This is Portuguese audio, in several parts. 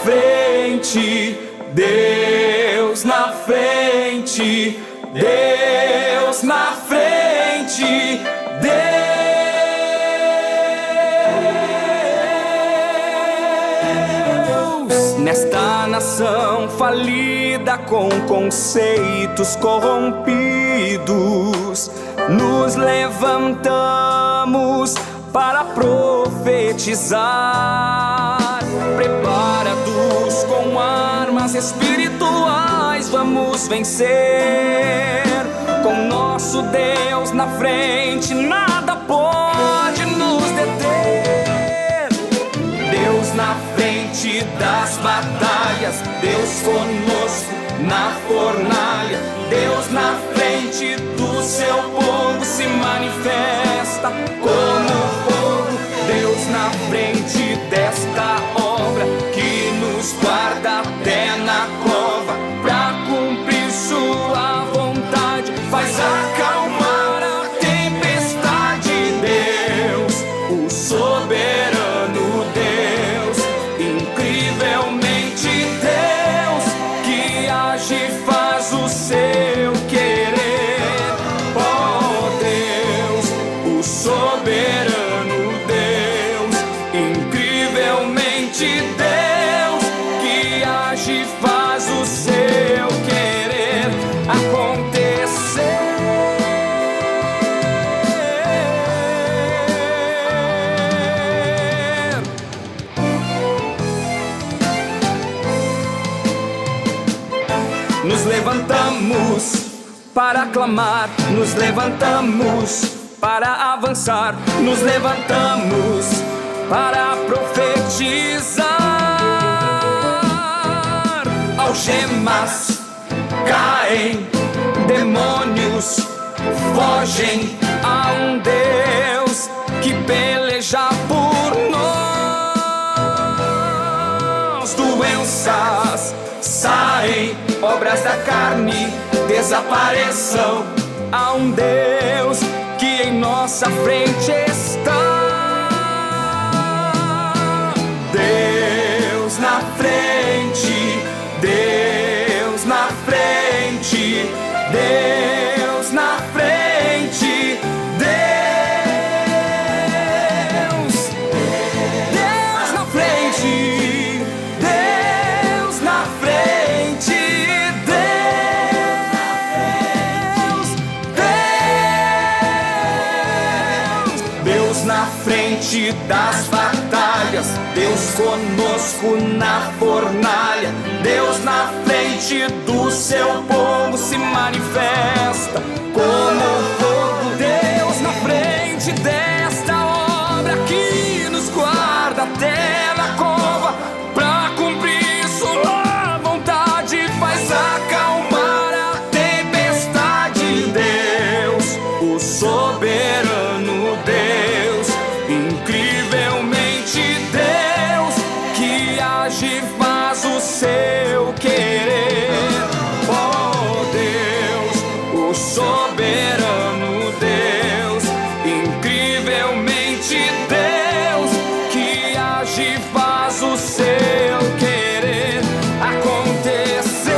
frente, Deus na frente, Deus na frente, Deus. Nesta nação falida com conceitos corrompidos, nos levantamos para profetizar. Preparados com armas espirituais, vamos vencer. Com nosso Deus na frente, nada pode nos deter. Deus na frente das batalhas, Deus conosco na fornalha. Deus na frente do seu povo se manifesta como fogo. Deus na frente desta obra que nos guarda até na cova, pra cumprir sua vontade, faz acalmar a tempestade. Deus, o soberano Deus, incrivelmente Deus, que age e faz o seu querer. Oh Deus, o soberano Deus, incrivelmente Deus, que age e faz o seu querer acontecer. Nos levantamos para clamar, nos levantamos para avançar, nos levantamos para profetizar. Algemas caem, demônios fogem a um Deus que peleja por nós. Doenças saem, obras da carne desapareçam a um Deus que em nossa frente está. Deus na frente, Deus na frente, Deus na frente, Deus, Deus na frente, Deus na frente, Deus na frente das batalhas, Deus conosco na fornalha. Deus na frente do seu povo se manifesta como fogo. Deus na frente desta obra que nos guarda até na cova, pra cumprir sua vontade, faz acalmar a tempestade. Deus, o soberano Deus, incrivelmente Deus, que age e faz o seu querer. Oh Deus, o soberano Deus, incrivelmente Deus, que age e faz o seu querer acontecer.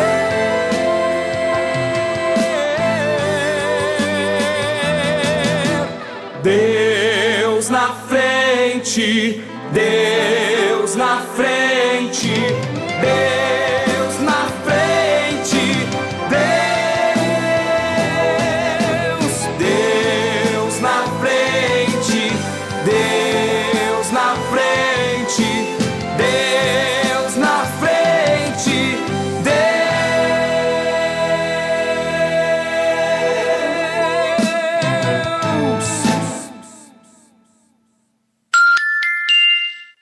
Deus na frente, Deus na frente, Deus na frente, Deus, Deus na frente, Deus na frente, Deus na frente, Deus.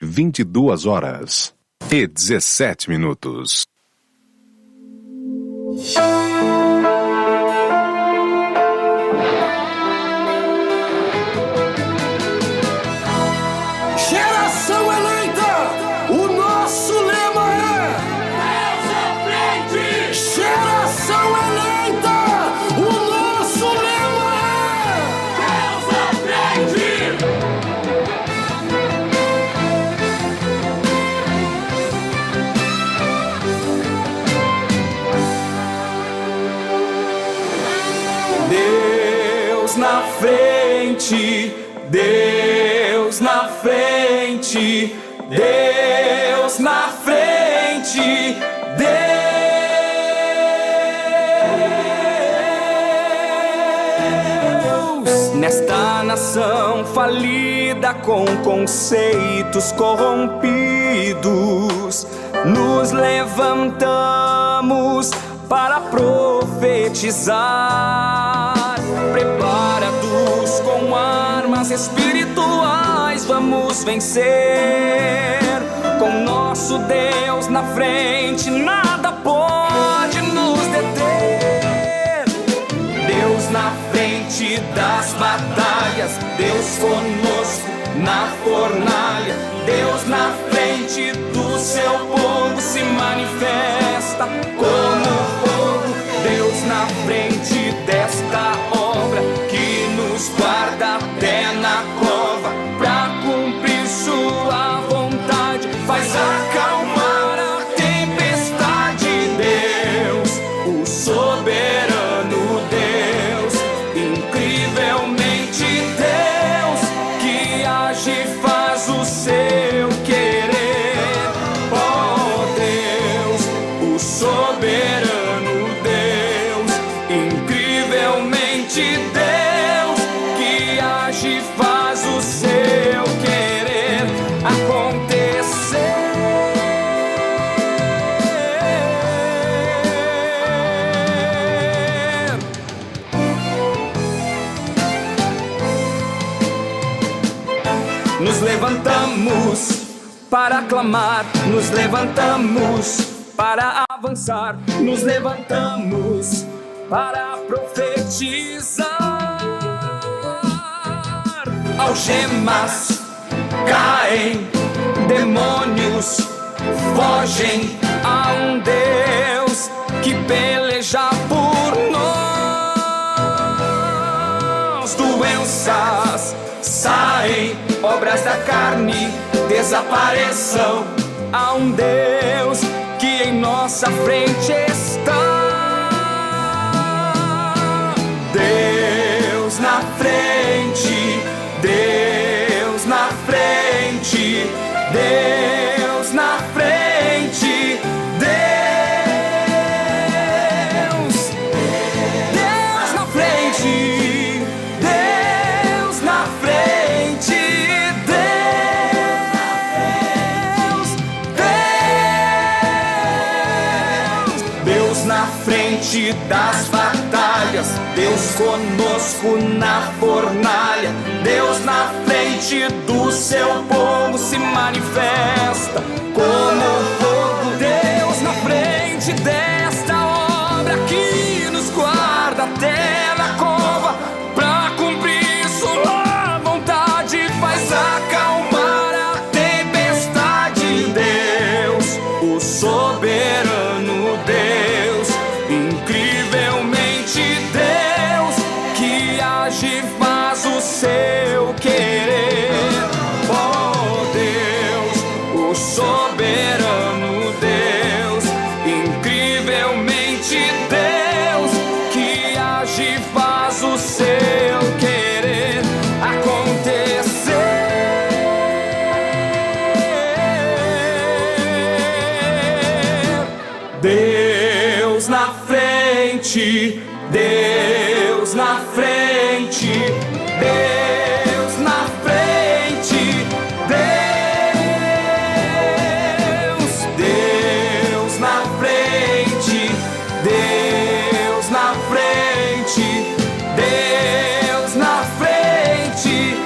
22h17. Geração eleita, o nosso lema é Deus à frente! Geração eleita, o nosso lema é Deus à frente! na frente, Deus na frente, Deus na frente, Deus. Nesta nação falida com conceitos corrompidos, nos levantamos para profetizar. Preparados com armas espirituais, vamos vencer. Com nosso Deus na frente, nada pode nos deter. Deus na frente das batalhas, Deus conosco na fornalha. Deus na frente do seu povo se manifesta como fogo. Deus na frente desta obra que nos guarda até na cova, pra cumprir sua vontade, faz acalmar a tempestade. Deus, o soberano Deus, incrivelmente Deus, que age e faz o seu querer. Oh Deus, o soberano Deus, incrivelmente Deus, que age e faz o seu querer acontecer. Nos levantamos para clamar, nos levantamos para avançar, nos levantamos para profetizar. Algemas caem, demônios fogem a um Deus que peleja por nós. Doenças saem, obras da carne desapareçam a um Deus que em nossa frente está. Deus na frente, Deus na frente, Deus na frente, Deus, Deus na frente, Deus na frente, Deus na frente das batalhas, Deus conosco na fornalha. Deus na frente do seu povo se manifesta como fogo. Deus na frente desta obra que nos guarda até na cova, pra cumprir sua vontade, faz acalmar a tempestade. Deus, o soberano Deus, incrivelmente Deus, que age e faz o seu querer. Oh Deus, o soberano Deus, incrivelmente Deus, que age e faz o seu querer acontecer. Deus na frente, Deus na frente, Deus na frente, Deus, Deus na frente, Deus na frente, Deus na frente,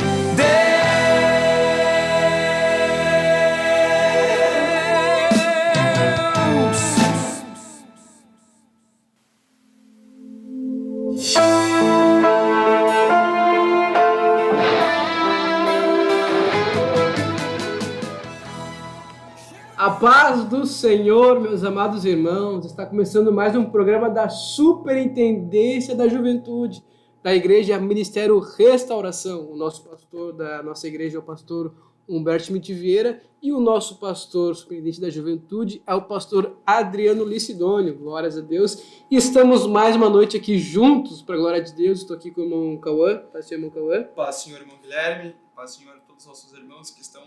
A paz do Senhor, meus amados irmãos, está começando mais um programa da Superintendência da Juventude, da Igreja Ministério Restauração. O nosso pastor da nossa igreja é o pastor Humberto Schmidt Vieira, e o nosso pastor superintendente da juventude é o pastor Adriano Licidônio, glórias a Deus. E estamos mais uma noite aqui juntos, para a glória de Deus. Estou aqui com o irmão Cauã, pastor irmão Cauã. Paz, Senhor, irmão Guilherme, paz, Senhor, a todos os nossos irmãos que estão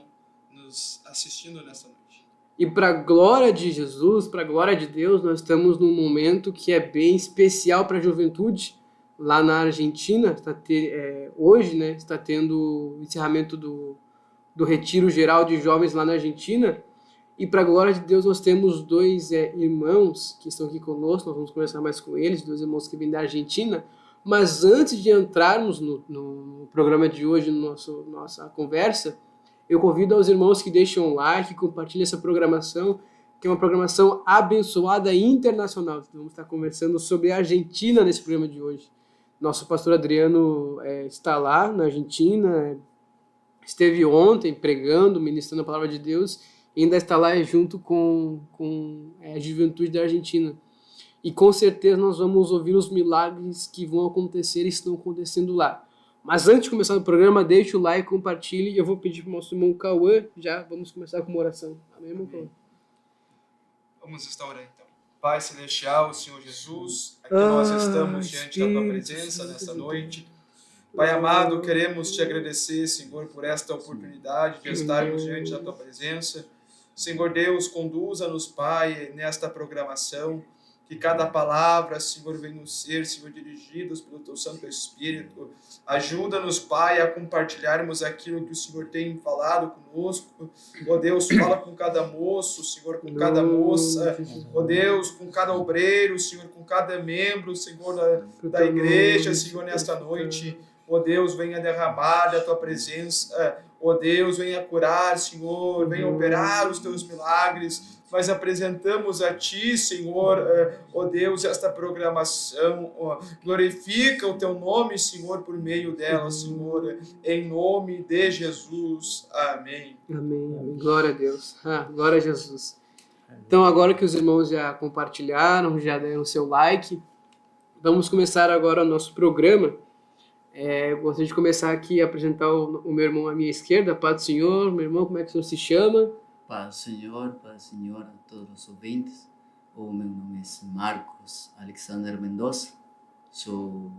nos assistindo nesta noite. E para a glória de Jesus, para a glória de Deus, nós estamos num momento que é bem especial para a juventude. Lá na Argentina, hoje, né, está tendo o encerramento do Retiro Geral de Jovens lá na Argentina. E para a glória de Deus, nós temos dois irmãos que estão aqui conosco. Nós vamos conversar mais com eles, dois irmãos que vêm da Argentina. Mas antes de entrarmos no programa de hoje, nossa conversa, eu convido aos irmãos que deixem um like, compartilhem essa programação, que é uma programação abençoada e internacional. Vamos estar conversando sobre a Argentina nesse programa de hoje. Nosso pastor Adriano está lá na Argentina, esteve ontem pregando, ministrando a palavra de Deus, e ainda está lá junto com a juventude da Argentina. E com certeza nós vamos ouvir os milagres que vão acontecer e estão acontecendo lá. Mas antes de começar o programa, deixe o like, compartilhe, e eu vou pedir para o nosso irmão Cauã, já vamos começar com uma oração. Amém, irmão Cauã? Vamos estar orando então. Pai Celestial, Senhor Jesus, aqui nós estamos diante da Tua presença nesta noite. Pai amado, queremos Te agradecer, Senhor, por esta oportunidade de estarmos diante da Tua presença. Senhor Deus, conduza-nos, Pai, nesta programação, que cada palavra, Senhor, venha ser, Senhor, dirigidas pelo Teu Santo Espírito. Ajuda-nos, Pai, a compartilharmos aquilo que o Senhor tem falado conosco. Ó Deus, fala com cada moço, Senhor, com cada moça. Ó Deus, com cada obreiro, Senhor, com cada membro, Senhor, da igreja, Senhor, nesta noite. Ó Deus, venha derramar da Tua presença. Ó Deus, venha curar, Senhor, venha operar os Teus milagres. Nós apresentamos a Ti, Senhor, ó Deus, esta programação. Glorifica o Teu nome, Senhor, por meio dela, Senhor, em nome de Jesus. Amém. Amém. Glória a Deus. Glória a Jesus. Então, agora que os irmãos já compartilharam, já deram o seu like, vamos começar agora o nosso programa. Eu gostaria de começar aqui a apresentar o meu irmão à minha esquerda. Paz do Senhor. Meu irmão, como é que o senhor se chama? Paz do Senhor a todos os ouvintes. O meu nome é Marcos Alexander Mendoza, sou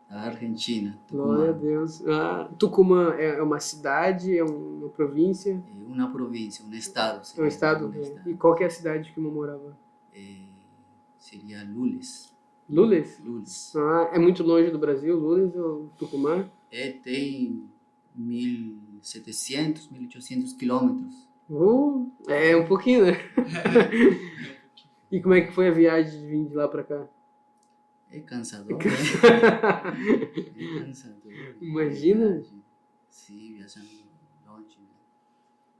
da Argentina, Tucumã. Glória a Deus. Tucumã é uma cidade, é uma província? É uma província, um estado. É um estado? E qual que é a cidade que eu morava? Seria Lules. Lules? Lules. É muito longe do Brasil, Lules ou Tucumã? Tem 1.700, 1.800 quilômetros. É um pouquinho, né? E como é que foi a viagem de vir de lá pra cá? É cansador, né? É cansador. Imagina? Sim, viajando longe, né?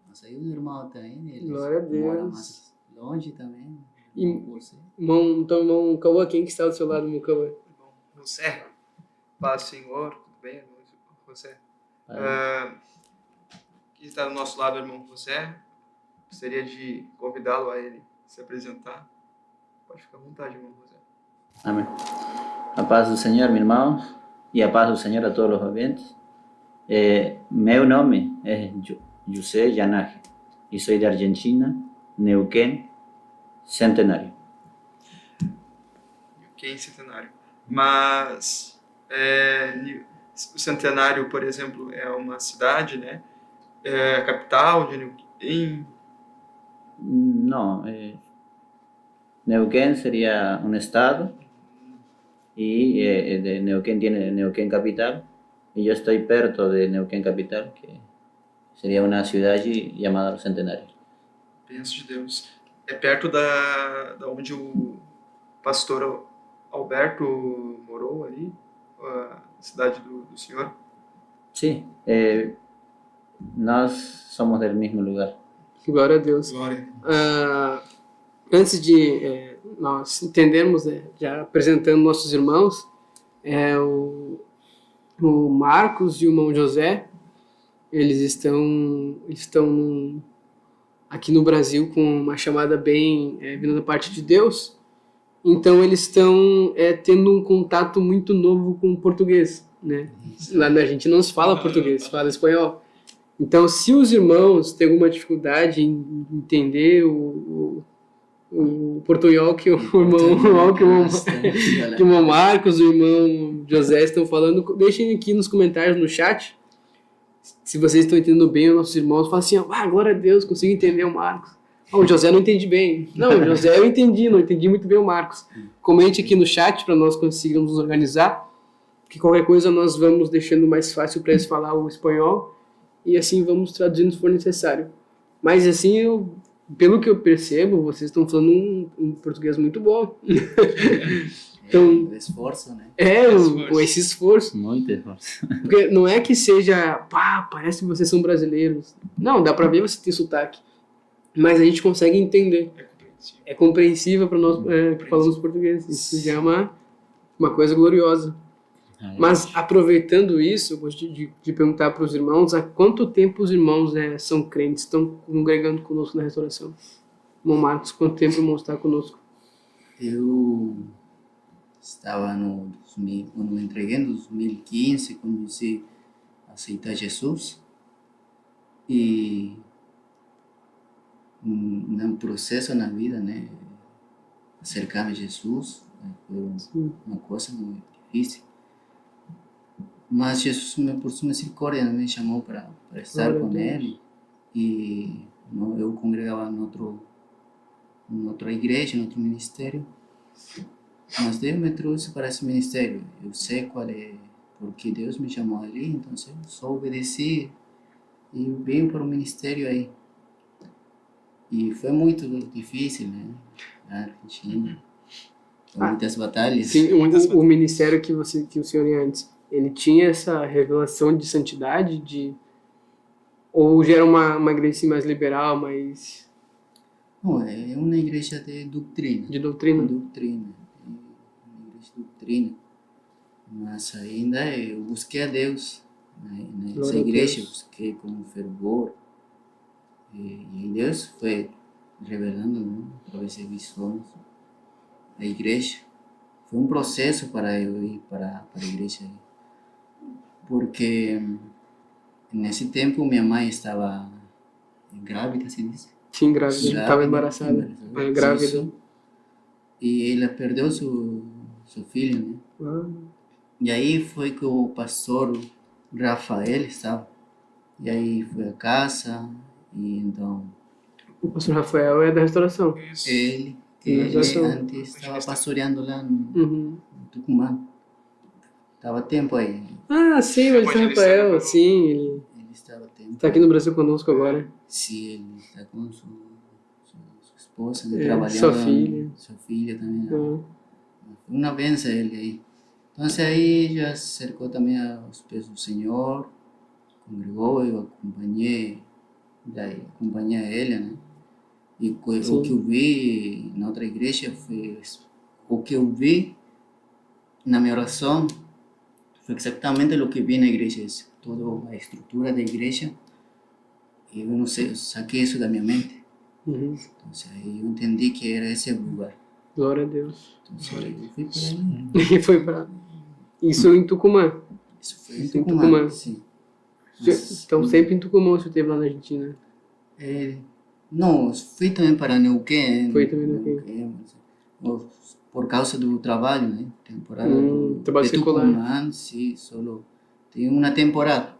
Mas aí o irmão também, ele Glória a Deus. mora mais longe também. Irmão Cauã, quem que está do seu lado, irmão Cauã? Irmão José, paz do Senhor, tudo bem, irmão José? Que está do nosso lado, irmão José. Gostaria de convidá-lo a ele se apresentar. Pode ficar à vontade, irmão José. Amém. A paz do Senhor, meus irmãos, e a paz do Senhor a todos os ouvintes. Meu nome é José Yanage e sou da Argentina, Neuquén, Centenário. Neuquén, Centenário. Mas o Centenário, por exemplo, é uma cidade, né? É a capital de Neuquén? Não, Neuquén seria um estado e de Neuquén tem Neuquén capital e eu estou perto de Neuquén capital, que seria uma cidade chamada Centenário. Penso de Deus. É perto da onde o pastor Alberto morou ali, a cidade do senhor? Sim, nós somos do mesmo lugar. Glória a Deus. Glória. Antes de nós entendermos, já apresentando nossos irmãos, o Marcos e o irmão José, eles estão aqui no Brasil com uma chamada bem vinda da parte de Deus. Então eles estão tendo um contato muito novo com o português, né? Lá na Argentina não se fala português, se fala espanhol. Então, se os irmãos têm alguma dificuldade em entender o portunhol que o irmão, que o irmão Marcos, o irmão José estão falando, deixem aqui nos comentários, no chat, se vocês estão entendendo bem os nossos irmãos. Fala assim, glória a Deus, consigo entender o Marcos. O José não entendi bem. Não, o José eu entendi, não entendi muito bem o Marcos. Comente aqui no chat para nós conseguirmos nos organizar, que qualquer coisa nós vamos deixando mais fácil para eles falar o espanhol e assim vamos traduzindo se for necessário. Mas assim, pelo que eu percebo, vocês estão falando um português muito bom. Então, Esforço, né? Esse esforço. Muito esforço. Porque não é que seja, parece que vocês são brasileiros. Não, dá pra ver você ter sotaque. Mas a gente consegue entender. É compreensível para nós que falamos português. Isso já é uma coisa gloriosa. Mas aproveitando isso, eu gosto de perguntar para os irmãos, há quanto tempo os irmãos são crentes, estão congregando conosco na restauração? Irmão Marcos, quanto tempo o irmão está conosco? Eu estava quando me entreguei em 2015, comecei a aceitar Jesus. E num processo na vida, né, acercar-me a Jesus foi uma coisa muito difícil. Mas Jesus, por sua misericórdia, me chamou para estar com Ele. E eu congregava em outra igreja, em outro ministério. Mas Deus me trouxe para esse ministério. Eu sei qual é, porque Deus me chamou ali, então eu só obedeci e venho para o ministério aí. E foi muito difícil, né? Na Argentina. Muitas batalhas. Sim, o ministério que o senhor ia antes, ele tinha essa revelação de santidade, ou já era uma igreja assim, mais liberal, mais... Não, é uma igreja de doutrina. De doutrina? Doutrina. É uma igreja de doutrina. Mas ainda eu busquei a Deus. Nessa igreja eu busquei com fervor. E Deus foi revelando, né, através de visões. A igreja. Foi um processo para eu ir para a igreja. Porque nesse tempo minha mãe estava grávida, assim diz? Sim, grávida. Estava embaraçada. Grávida. Isso. E ela perdeu seu filho, né? E aí foi que o pastor Rafael estava. E aí foi a casa, e então... O pastor Rafael é da restauração. Ele antes estava pastoreando lá no Tucumã. Estava tempo aí. Sim, o pastor Rafael, sim. Ele estava tempo. Está aqui no Brasil conosco agora. Sim, ele está com sua esposa, né, trabalhando. Sua filha. Sua filha também. Foi uma benção ele aí. Então aí já se acercou também aos pés do Senhor, congregou, eu acompanhei ele, né? E o que eu vi na outra igreja foi o que eu vi na minha oração foi exatamente o que vi na igreja, toda a estrutura da igreja. E eu não sei, eu saquei isso da minha mente. Então aí eu entendi que era esse o lugar. Glória a Deus. Então eu fui para ali. E foi para... Isso em Tucumã? Isso foi em Tucumã, sim. Então sempre em Tucumã você esteve lá na Argentina? Não, fui também para Neuquén. Foi também Neuquén. Por causa do trabalho, né? Temporada trabalho de Tucumã, sim, solo tem uma temporada.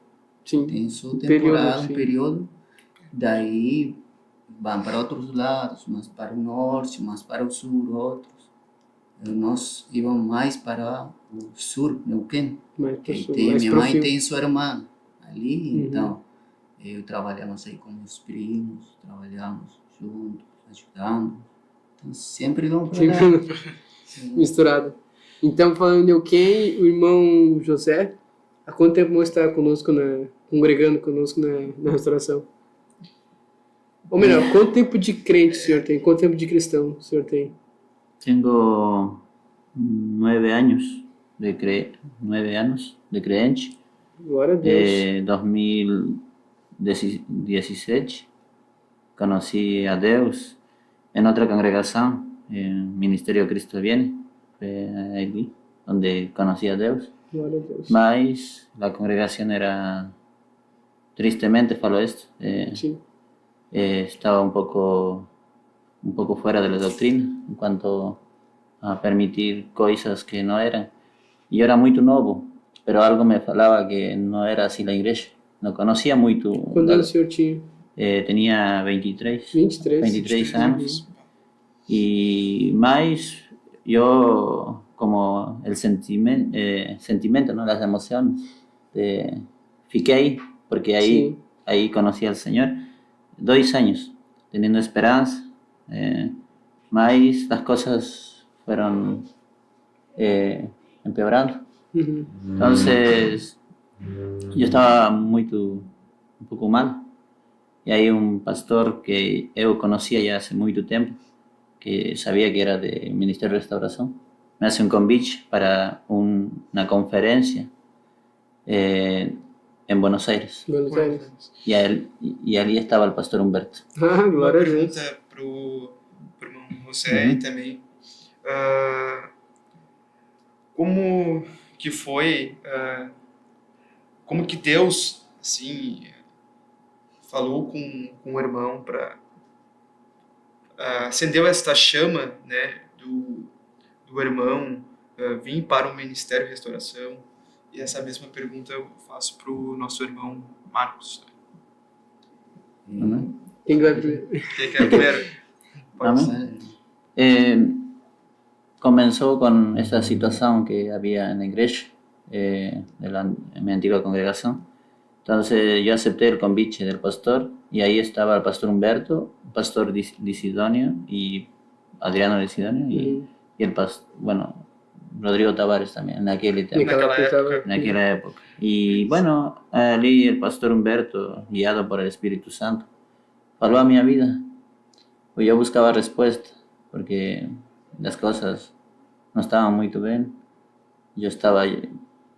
Sim. Tem sua temporada, um período. Daí vão para outros lados, mais para o norte, mais para o sul, outros. Nós íamos mais para o sul, Neuquén. Minha mãe tem sua irmã ali, então eu trabalhamos aí com meus primos, trabalhamos juntos, ajudando. Então sempre vamos para lá. Misturado. Então, falando em Neuquén, o irmão José, há quanto tempo você está conosco, congregando conosco na restauração? Ou melhor, quanto tempo de crente o senhor tem? Quanto tempo de cristão o senhor tem? Tengo 9 años 9 años de creyente. Glória a Deus. 2017 conocí a Deus en otra congregación, en Ministerio Cristo Viene, fue allí donde conocí a Deus. Glória a Deus. Mas la congregación era tristemente falou esto. Sim. Estaba un poco fuera de la doctrina en cuanto a permitir cosas que no eran. Y yo era muy nuevo, pero algo me falaba que no era así la iglesia. No conocía muy tu. Quantos anos o senhor tinha? Tenía 23. 23. 23 años. Y más yo, como el sentimiento, ¿no? Las emociones, fiqué ahí, porque Sí. ahí conocí al Señor. 2 años, teniendo esperanza, más las cosas fueron empeorando. Uhum. Entonces, yo estaba un poco mal. Y hay un pastor que yo conocía ya hace mucho tiempo, que sabía que era del Ministerio de Restauración. Me hace un convite para una conferencia en Buenos Aires. Buenos Aires. E ali estava o pastor Humberto. Ah, Uma glória a Deus. pergunta pro irmão José e também como que foi, como que Deus assim falou com o irmão para acendeu esta chama, né, do irmão vir para o Ministério de Restauração. E essa mesma pergunta eu faço para o nosso irmão Marcos. Amém? Quem vai primeiro? Quem quer primeiro? Pode ser. Amén. Comenzó con esta situación que había en la iglesia, en mi antigua congregación. Entonces yo acepté el convite del pastor y ahí estaba el pastor Humberto, el pastor Lisidonio y Adriano Lisidonio y el pastor, bueno, Rodrigo Tavares también en aquel tiempo. En aquella época. Y bueno, allí el pastor Humberto, guiado por el Espíritu Santo, habló a mi vida. Pues yo buscaba respuesta, porque las cosas no estaban muy bien. Yo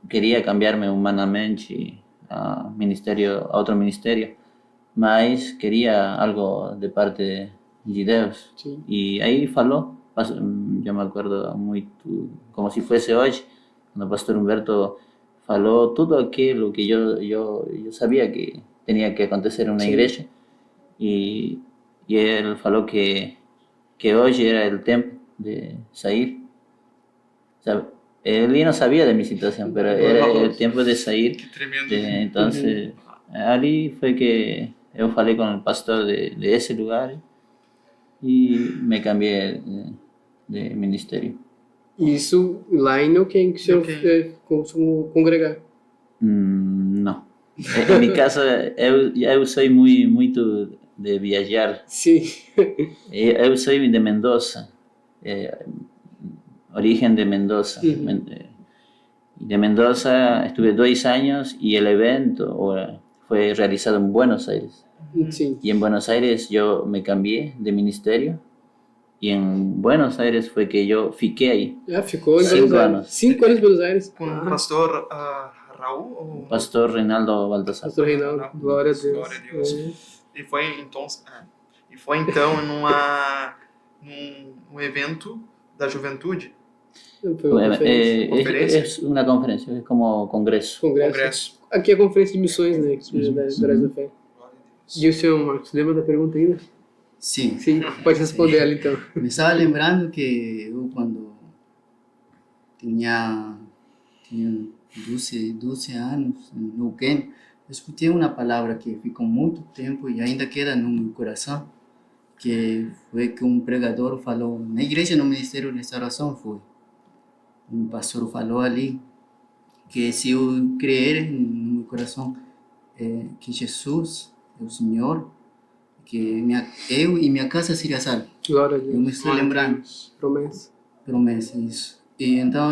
quería cambiarme humanamente a otro ministerio, mas quería algo de parte de Dios. Sí. Y ahí faló. Yo me acuerdo como si fuese hoy, cuando el pastor Humberto faló todo aquello que yo sabía que tenía que acontecer en una Sí. iglesia, y él faló que hoy era el tiempo de salir. O sea, él no sabía de mi situación, pero era el tiempo de salir. Que tremendo. Entonces, ahí fue que yo falé con el pastor de ese lugar y me cambié de ministerio. Isso lá em Neuquén, que o senhor costuma congregar. No. En mi caso, yo soy muy de viajar. Sim. Eu soy de Mendoza, origen de Mendoza. De Mendoza estuve 2 años y el evento fue realizado en Buenos Aires. Sim. Y en Buenos Aires yo me cambié de ministerio y en Buenos Aires fue que yo fiqué ahí. Ah, ficou em 5 Buenos Aires. anos. 5 anos em Buenos Aires. Com o Ah, pastor Raul? Ou... Pastor Reinaldo Baltasar. pastor Reinaldo, glória a Deus. Glória a Deus. É. E foi então num evento da juventude, Foi uma conferência. Conferência? Es una conferencia, es como congreso. Congresso. Aqui é a conferência de missões, né? Que se da da Fé. Glória a Deus. E o senhor Marcos, lembra da pergunta ainda? Sim. Sim, pode responder ela então. Me estava lembrando que eu, quando tinha 12 anos, no Neuquén, escutei uma palavra que ficou muito tempo e ainda queda no meu coração, que foi que um pregador falou, na igreja, no Ministério de Restauração foi, um pastor falou ali, que se eu crer no meu coração que Jesus é o Senhor, que eu e minha casa seria salvo. Glória a Eu Deus. me estou lembrando. Promessa. Promessa, isso. E então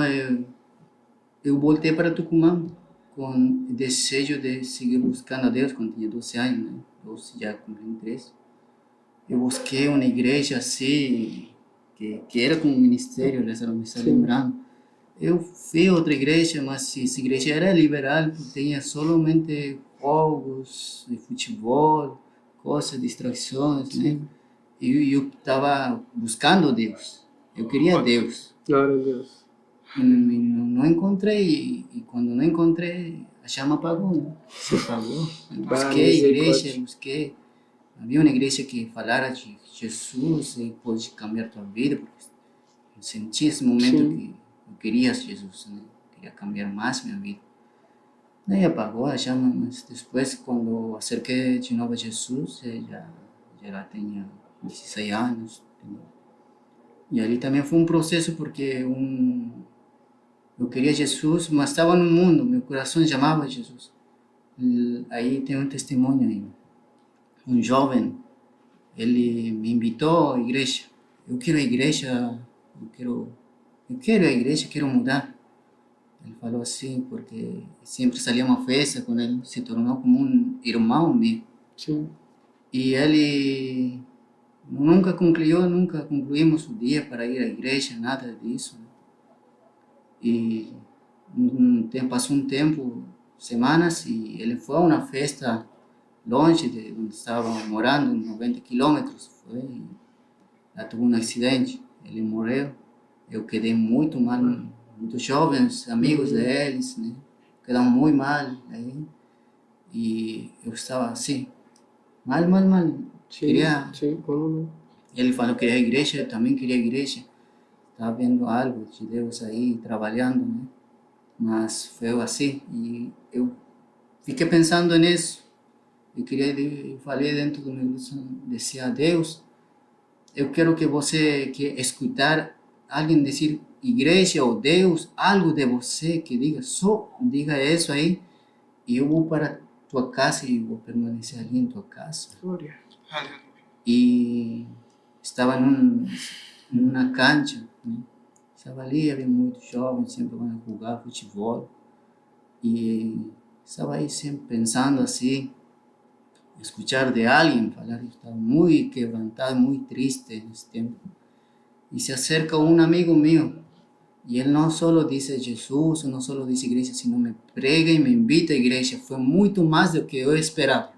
eu voltei para Tucumã com o desejo de seguir buscando a Deus quando tinha 12 anos, né? 12 já cumpri 13. Eu busquei uma igreja assim, que era com um ministério, essa não me está lembrando. Eu fui a outra igreja, mas essa igreja era liberal, tinha somente jogos de futebol, coisas, distrações, né? E eu estava buscando Deus. Eu queria Deus. Glória a Deus. Não encontrei, e quando não encontrei, a chama apagou, né? Se apagou. Eu Bah, busquei igreja, misericórdia. busquei. Havia uma igreja que falara de Jesus e pode cambiar tua vida, porque eu senti esse momento Sim. que eu queria Jesus, né? Queria cambiar mais minha vida. Daí apagou a chama, mas depois, quando acerquei de novo a Jesus, já tinha 16 anos. E ali também foi um processo, porque eu queria Jesus, mas estava no mundo, meu coração chamava Jesus. E aí tem um testemunho aí. Um jovem, ele me invitou à igreja. Eu quero a igreja, eu quero a igreja, quero mudar. Ele falou assim, porque sempre saía uma festa, quando ele se tornou como um irmão meu. Sim. E ele nunca concluímos o dia para ir à igreja, nada disso. E passou um tempo, semanas, e ele foi a uma festa longe de onde estava morando, 90 quilômetros. Lá teve um acidente, ele morreu. Eu quedei muito mal, muitos jovens, amigos deles, né? Quedaram muito mal aí. E eu estava assim, mal. Sim, Queria, sim, como não? ele falou que queria a igreja, eu também queria a igreja. Estava vendo algo de Deus aí, trabalhando, né? Mas foi assim, e eu fiquei pensando nisso. Eu falei dentro do meu coração, disse a Deus, eu quero que você que escutar alguém dizer igreja ou Deus, algo de você que diga, só diga isso aí, e eu vou para tua casa e vou permanecer ali em tua casa. Glória. Aleluia. E estava numa cancha, né? Estava ali, havia muitos jovens, sempre vão jogar futebol, e estava aí sempre pensando assim, escuchar de alguien falar, eu estava muito quebrantado, muito triste nesse tempo. E se acerca um amigo meu, e ele não só disse Jesus, não só disse igreja, sino me prega e me invita à igreja. Foi muito mais do que eu esperava.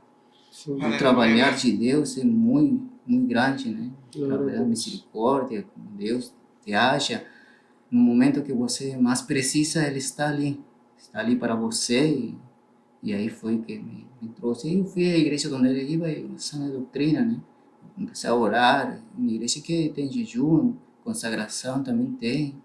Sim. O trabalhar de Deus é muito grande, né? Glória a Trabalhar Deus. misericórdia, como Deus te acha. No momento que você mais precisa, Ele está ali para você. E aí foi que me trouxe. Eu fui à igreja onde ele ia, e sã doutrina, né? Comecei a orar. Uma igreja que tem jejum, consagração também tem.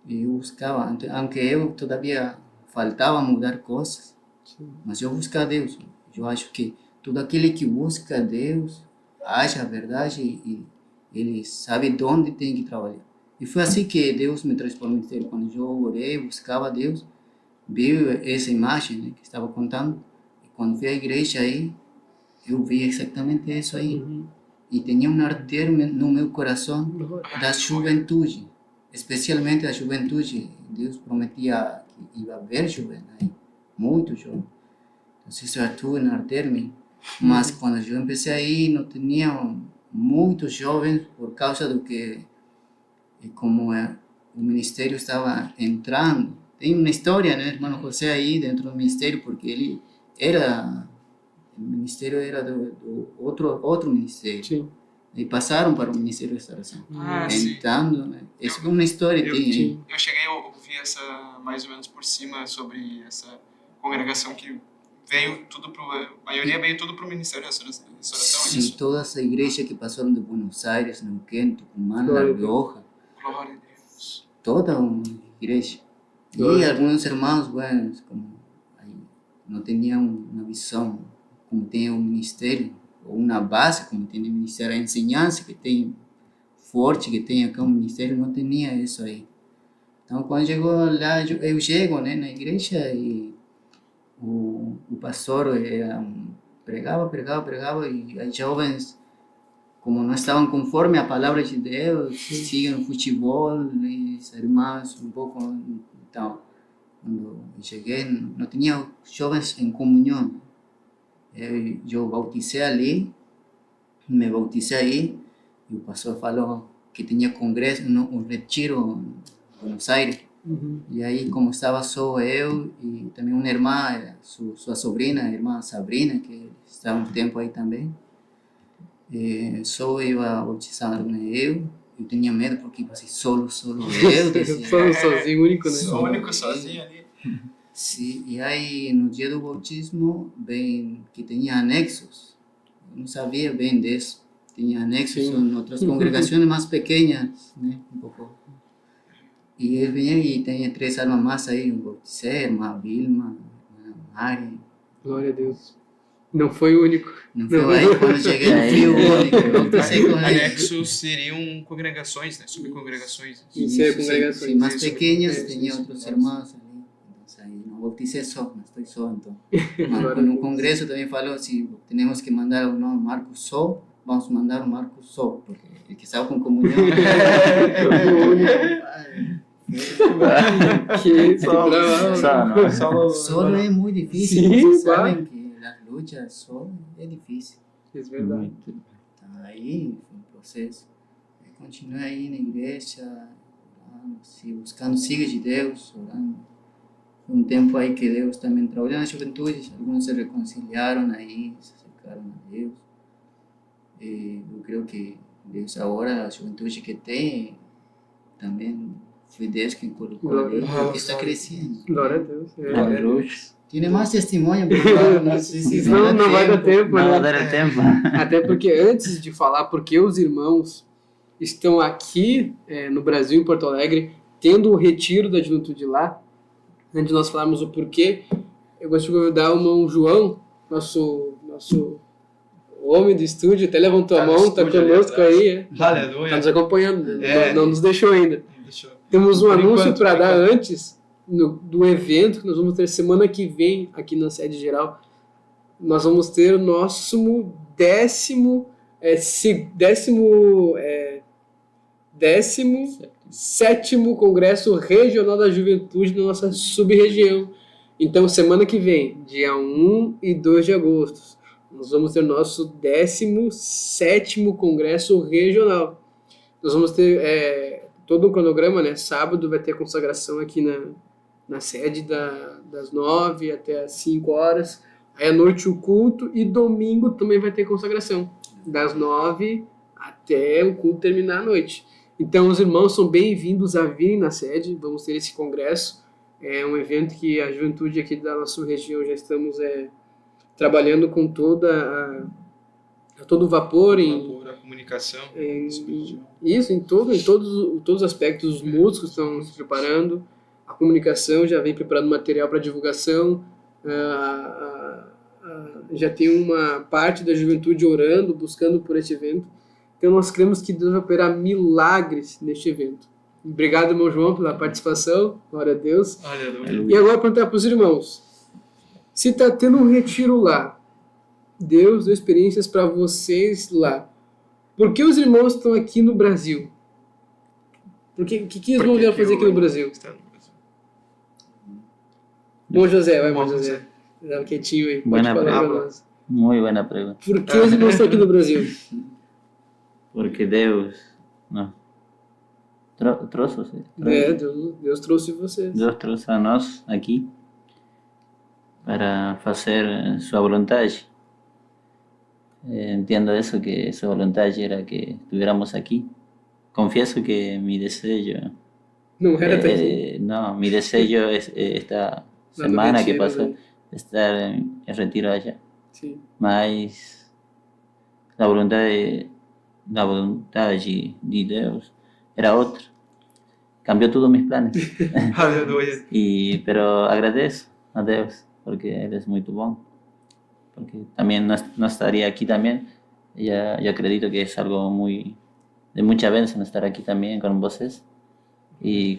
E eu buscava, aunque eu todavia faltava mudar coisas, Sim. mas eu buscava Deus. Eu acho que todo aquele que busca Deus acha a verdade e ele sabe de onde tem que trabalhar. E foi assim que Deus me trouxe para o ministério. Quando eu orei, buscava Deus, vi essa imagem, né, que estava contando. E quando fui à igreja aí, eu vi exatamente isso aí. Uhum. E tinha um arder no meu coração Glória. da juventude, especialmente da juventude. Deus prometia que ia haver jovem aí, muito jovem. Então isso atuou em arder-me. Mas quando eu comecei aí, não tinha muitos jovens por causa do que, como o ministério estava entrando. Tem uma história, né, irmão José, aí dentro do ministério, porque ele o ministério era do outro ministério. Sim. E passaram para o Ministério da Restauração. Sim. Então, isso é uma história que tem aí. Sim. Eu cheguei a ouvir essa mais ou menos por cima sobre essa congregação que veio tudo a maioria veio tudo para o Ministério da Restauração, é Sim, isso? toda essa igreja que passaram de Buenos Aires, Neuquén, Tucumán, La Glória a Deus. Rioja, Glória a Deus. toda uma igreja. E Glória a alguns irmãos, bueno, como aí, não tinham uma visão como tem o ministério, ou uma base como tem o ministério, a ensinança que tem forte, que tem aqui o ministério, não tinha isso aí. Então, quando chegou lá, eu chego, né, na igreja e o pastor pregava, e os jovens, como não estavam conforme a palavra de Deus, sigam futebol, e as irmãs um pouco. Então, quando eu cheguei, não tinha jovens em comunhão. Eu bautizei ali, me bautizei aí, e o pastor falou que tinha congresso, um retiro em Buenos Aires. Uhum. E aí, como estava só eu e também uma irmã, sua sobrinha, a irmã Sabrina, que estava um tempo aí também, só eu a bautizar, né? Eu tinha medo porque, assim, solo eu, dizia, Sozinho, único, né? Sou o único sozinho ali. Sim, e aí no dia do bautismo bem que tinha anexos. Eu não sabia bem disso. Tinha anexos em outras congregações mais pequenas, né? Um pouco. E ele vinha e tinha 3 almas mais aí, um bauticé, irmã Vilma, irmã Mari. Glória a Deus. Não foi o único. Não foi aí quando cheguei no fio único, bauticei com ele. Anexos seriam congregações, né? Subcongregações. Isso é congregações. Sim, mais Isso, pequenas, isso, tinha isso. outros irmãos ali. Então, aí não bauticei só, mas estou só, então. Glória a Mas no Deus. congresso também falou assim, temos que mandar o nome Marcos só, vamos mandar o Marcos só, porque ele que estava com comunhão. Que trabalho. Só, não. Solo é muito difícil, Sim, vocês claro. sabem que as lutas solo é difícil. É verdade. Muito. Então, aí foi um processo. Eu continuei aí na igreja, orando, assim, buscando siglas de Deus, orando. Foi um tempo aí que Deus também trabalhou na juventude, alguns se reconciliaram aí, se acercaram a Deus. E eu creio que Deus agora, a juventude que tem, também foi Deus quem colocou ali, porque está crescendo. Glória a Deus. É. Aleluia. Tem mais testemunho, mas não sei se Não vai dar tempo, Não vai né? dar tempo. Até porque antes de falar porque os irmãos estão aqui no Brasil, em Porto Alegre, tendo o retiro da juventude lá, antes de nós falarmos o porquê, eu gosto de convidar o irmão João, nosso homem do estúdio, até levantou a Tá no mão, está estúdio ali conosco atrás. aí, está Aleluia. nos acompanhando, É. não nos deixou ainda. Deixa eu- Temos um Por anúncio enquanto, para por dar enquanto. antes do evento que nós vamos ter semana que vem aqui na sede geral. Nós vamos ter o nosso décimo sétimo Congresso Regional da Juventude da nossa sub-região. Então, semana que vem, dia 1 e 2 de agosto, nós vamos ter nosso 17º Congresso Regional. Nós vamos ter todo um cronograma, né? Sábado vai ter a consagração aqui na sede das 9 até as 5 horas. Aí à noite o culto e domingo também vai ter consagração, das 9 até o culto terminar à noite. Então os irmãos são bem-vindos a virem na sede, vamos ter esse congresso. É um evento que a juventude aqui da nossa região já estamos trabalhando com todo o vapor A comunicação. isso, em todos os aspectos. Os músicos estão se preparando, a comunicação já vem preparando material para divulgação, já tem uma parte da juventude orando, buscando por esse evento. Então nós cremos que Deus vai operar milagres neste evento. Obrigado, irmão João, pela participação, glória a Deus. Aleluia. E agora perguntar para os irmãos, se está tendo um retiro lá, Deus deu experiências para vocês lá, por que os irmãos estão aqui no Brasil? O que os irmãos vieram fazer aqui no Brasil? Está no Brasil. Bom José, vai, bom Bom José. José. Dá um quietinho aí, pode Buena falar para pergunta. nós. Muy buena pregunta. Por que os irmãos estão aqui no Brasil? Porque Deus nos trouxe, sim. Deus trouxe vocês. Deus trouxe a nós aqui para fazer sua vontade. Entiendo eso, que su voluntad era que estuviéramos aquí. Confieso que mi deseo, Não era até aqui. no, mi deseo es esta No semana que retiro, pasó, né? estar en retiro allá. Sim. Mas la voluntad de Deus era outra. Cambió todos mis planes. Aleluia. Pero agradezco a Deus porque Él es muy bom. Porque también no estaría aquí también. Yo acredito que es algo de mucha bendición estar aquí también con ustedes y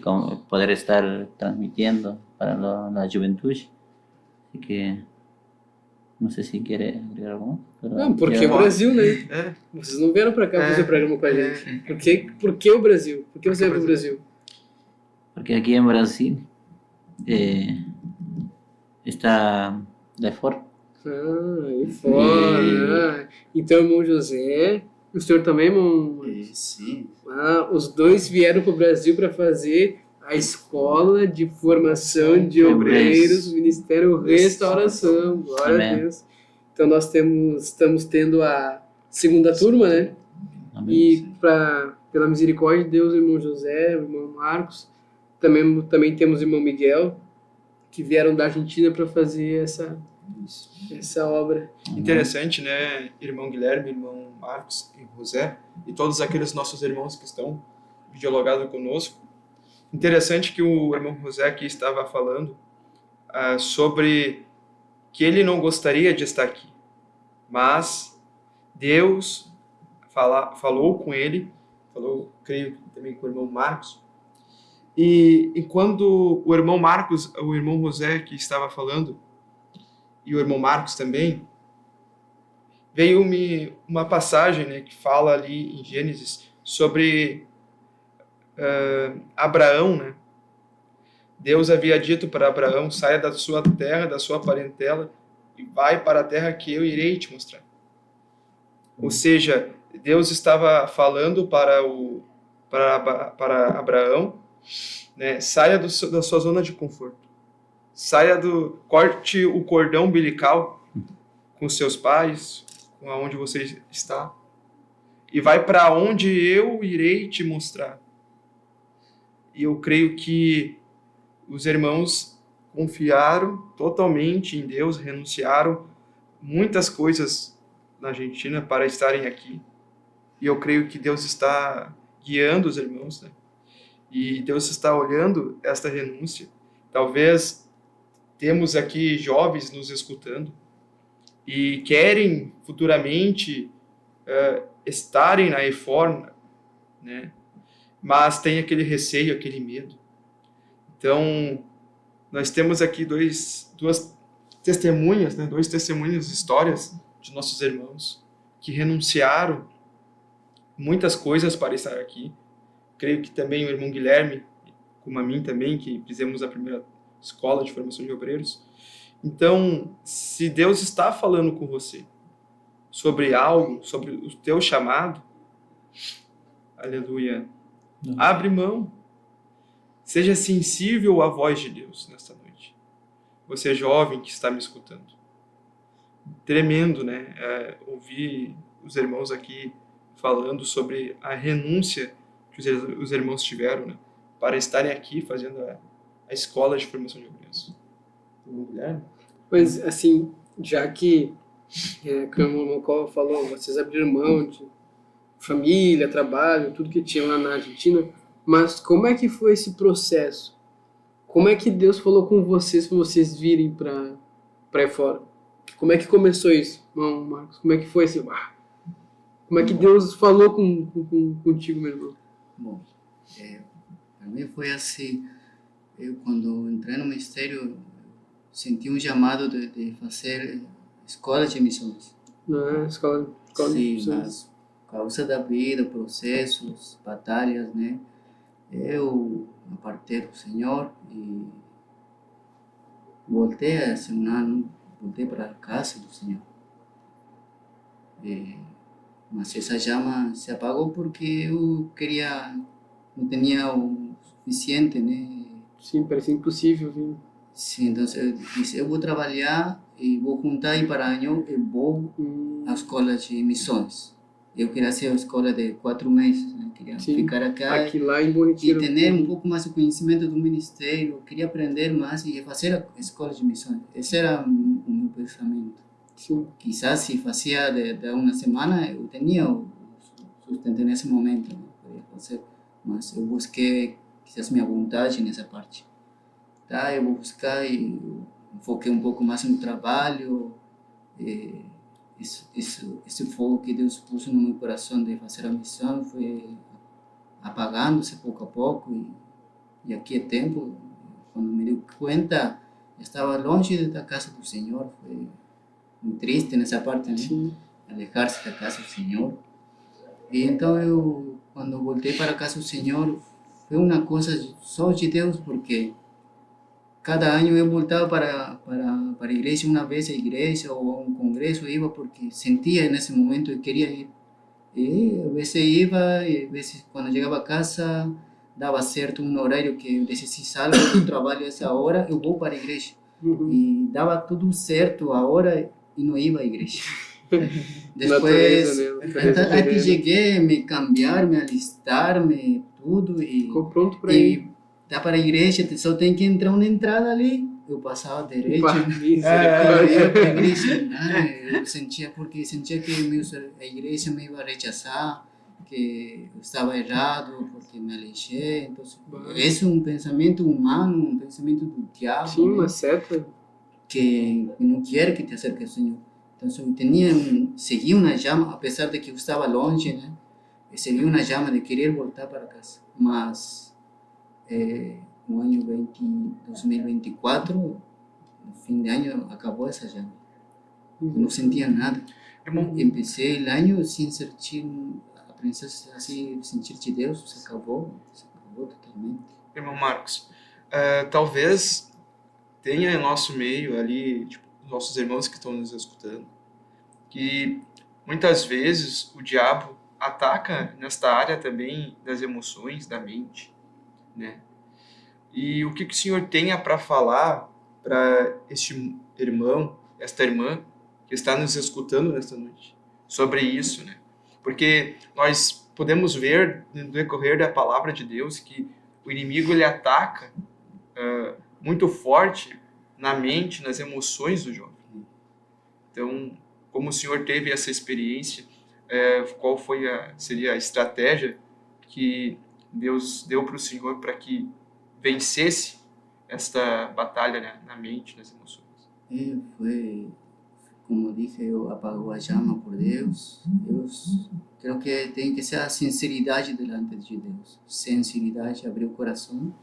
poder estar transmitiendo para la juventud. Así que no sé si quiere agregar algo más. Pero Não, porque yo- o Brasil, né? É. Vocês não vieram para cá fazer o programa com a gente. Por que o Brasil? Por que você veio para o Brasil? Porque aquí en Brasil está de fora. Aí fora. Então, irmão José, o senhor também, irmão? Sim. Os dois vieram para o Brasil para fazer a Escola de Formação de Obreiros, Ministério Restauração. Glória a Amém. Deus. Então, nós estamos tendo a segunda turma, né? Amém. E pela misericórdia de Deus, o irmão José, o irmão Marcos, também temos o irmão Miguel, que vieram da Argentina para fazer essa obra. Interessante, né, irmão Guilherme, irmão Marcos e José, e todos aqueles nossos irmãos que estão videologado conosco. Interessante que o irmão José aqui estava falando sobre que ele não gostaria de estar aqui, mas Deus falou com ele, falou, creio também com o irmão Marcos, e quando o irmão Marcos, o irmão José que estava falando, e o irmão Marcos também, veio-me uma passagem, né, que fala ali em Gênesis sobre Abraão, né? Deus havia dito para Abraão, saia da sua terra, da sua parentela, e vai para a terra que eu irei te mostrar. Ou seja, Deus estava falando para Abraão, né, saia da sua zona de conforto. Corte o cordão umbilical com seus pais, com aonde você está, e vai para onde eu irei te mostrar. E eu creio que os irmãos confiaram totalmente em Deus, renunciaram muitas coisas na Argentina para estarem aqui. E eu creio que Deus está guiando os irmãos, né? E Deus está olhando esta renúncia. Talvez temos aqui jovens nos escutando e querem futuramente estarem na reforma, né? Mas tem aquele receio, aquele medo. Então, nós temos aqui duas testemunhas, né? Dois testemunhos, histórias de nossos irmãos que renunciaram muitas coisas para estar aqui. Creio que também o irmão Guilherme, como a mim também, que fizemos a primeira escola de formação de obreiros. Então, se Deus está falando com você sobre algo, sobre o teu chamado, aleluia, abre mão. Seja sensível à voz de Deus nesta noite. Você jovem que está me escutando. Tremendo, né? Ouvir os irmãos aqui falando sobre a renúncia que os irmãos tiveram, né, para estarem aqui fazendo a escola de formação de obreiros. Guilherme? Mas, assim, já que, como o Mocó falou, vocês abriram mão de família, trabalho, tudo que tinham lá na Argentina, mas como é que foi esse processo? Como é que Deus falou com vocês para vocês virem para aí fora? Como é que começou isso, irmão Marcos? Como é que foi assim? Como é que Deus falou contigo, meu irmão? Bom, para mim foi assim, eu quando entrei no ministério senti um chamado de fazer escola de missões. Escola Sim, de missões. mas por causa da vida, processos, batalhas, né? Eu me apartei do Senhor e voltei a esse ano, voltei para a casa do Senhor. Mas essa chama se apagou porque eu não tinha o suficiente, né? Sim, parecia impossível, viu? Sim, então eu disse, eu vou trabalhar e vou juntar em Paranhão e vou à escola de missões. Eu queria ser a escola de 4 meses, né? Queria ficar aqui lá em Bom e Retiro. ter um pouco mais de conhecimento do ministério, queria aprender mais e fazer a escola de missões. Esse era o meu pensamento. Sim. Quizás se fazia de uma semana, eu tinha o sustento nesse momento, né? Podia fazer, mas eu busquei quizás minha vontade nessa parte. Tá, eu vou buscar e foquei um pouco mais no trabalho. Esse fogo que Deus pôs no meu coração de fazer a missão foi apagando-se pouco a pouco e aqui é tempo, quando me dei conta, estava longe da casa do Senhor, foi muito triste nessa parte, né? Sim. Alejar-se da casa do Senhor. E então eu, quando voltei para a casa do Senhor, foi uma coisa só de Deus, porque cada ano eu voltava para a igreja, uma vez a igreja ou a um congresso, eu ia porque sentia nesse momento e queria ir. E às vezes ia, e às vezes quando chegava a casa, dava certo um horário que eu disse, se salgo do trabalho essa hora, eu vou para a igreja. Uhum. E dava tudo certo a hora e não ia à igreja. Natureza, Depois, né? antes cheguei, me cambiar, me alistar, tudo e Ficou pronto para ir. dá para a igreja, só tem que entrar uma entrada ali, eu passava direito. Misericórdia. Eu ia para a igreja, né? Eu sentia que a igreja me ia rechazar, que eu estava errado porque me alejei. Então, esse é um pensamento humano, um pensamento do diabo. Sim, né? uma seta. Que não quer que te acerque ao Senhor. Então, eu seguia uma chama, apesar de que eu estava longe, né? Eu seguia uma chama de querer voltar para casa. Mas no ano 2024, no fim de ano, acabou essa chama. Eu não sentia nada. Irmão, Empecei o ano sem sentir, assim, sentir de Deus, se acabou totalmente. irmão Marcos, talvez tenha em nosso meio ali, tipo, nossos irmãos que estão nos escutando, que muitas vezes o diabo ataca nesta área também das emoções, da mente, né? E o que o Senhor tenha para falar para este irmão, esta irmã que está nos escutando nesta noite sobre isso, né? Porque nós podemos ver no decorrer da palavra de Deus que o inimigo ele ataca muito forte na mente, nas emoções do jovem. Então, como o Senhor teve essa experiência, qual seria a estratégia que Deus deu para o Senhor para que vencesse esta batalha, né, na mente, nas emoções? Foi, como dije, eu apagou a chama por Deus. Eu creo que tem que ser a sinceridade delante de Deus. Sinceridade, abrir o coração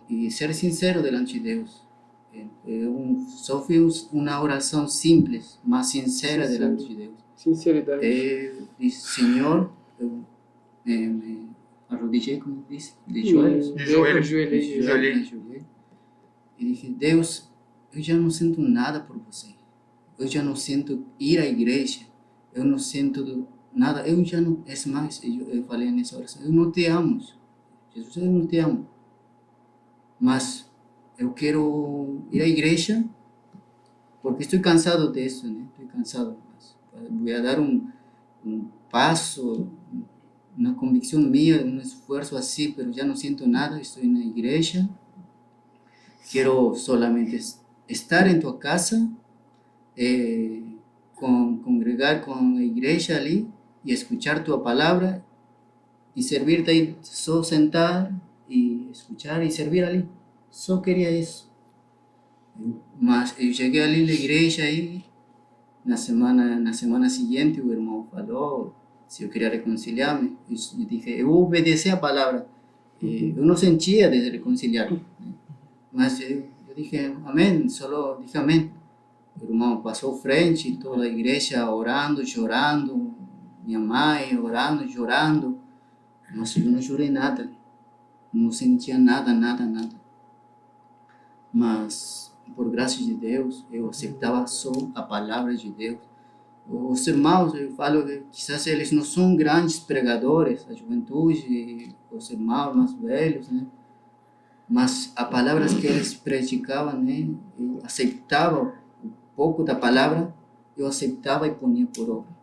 e ser sincero delante de Deus. Eu só fiz uma oração simples, mas sincera delante de Deus. Sinceridade. Eu disse, Senhor, eu me arrodillei, como disse, de joelhos. Ajoelhei. E disse, Deus, eu já não sinto nada por você. Eu já não sinto ir à igreja. Eu não sinto nada. Eu já não... É mais, eu falei nessa oração, eu não te amo. Jesus, eu não te amo. Mas eu quero ir à igreja porque estou cansado disso, né? Estou cansado. Vou dar um passo, uma convicção minha, um esforço assim, mas já não sinto nada. Estou na igreja. Quero solamente estar em tua casa, congregar com a igreja ali e escuchar tua palavra e servir-te aí, só sentar e escuchar e servir ali. Só queria isso. Mas eu cheguei ali na igreja aí, na semana seguinte o irmão falou se eu queria reconciliar-me. Eu disse, eu obedeci a palavra. Eu não sentia de reconciliar, né? Mas eu dije, amém, só dije amém. O irmão passou frente, toda a igreja orando, chorando, minha mãe orando, chorando. Mas eu não chorei nada, não sentia nada. Mas, por graça de Deus, eu aceitava só a palavra de Deus. Os irmãos, eu falo que quizás eles não são grandes pregadores, a juventude, os irmãos mais velhos, né? Mas as palavras que eles predicavam, né? Eu aceitava um pouco da palavra, eu aceitava e punha por obra.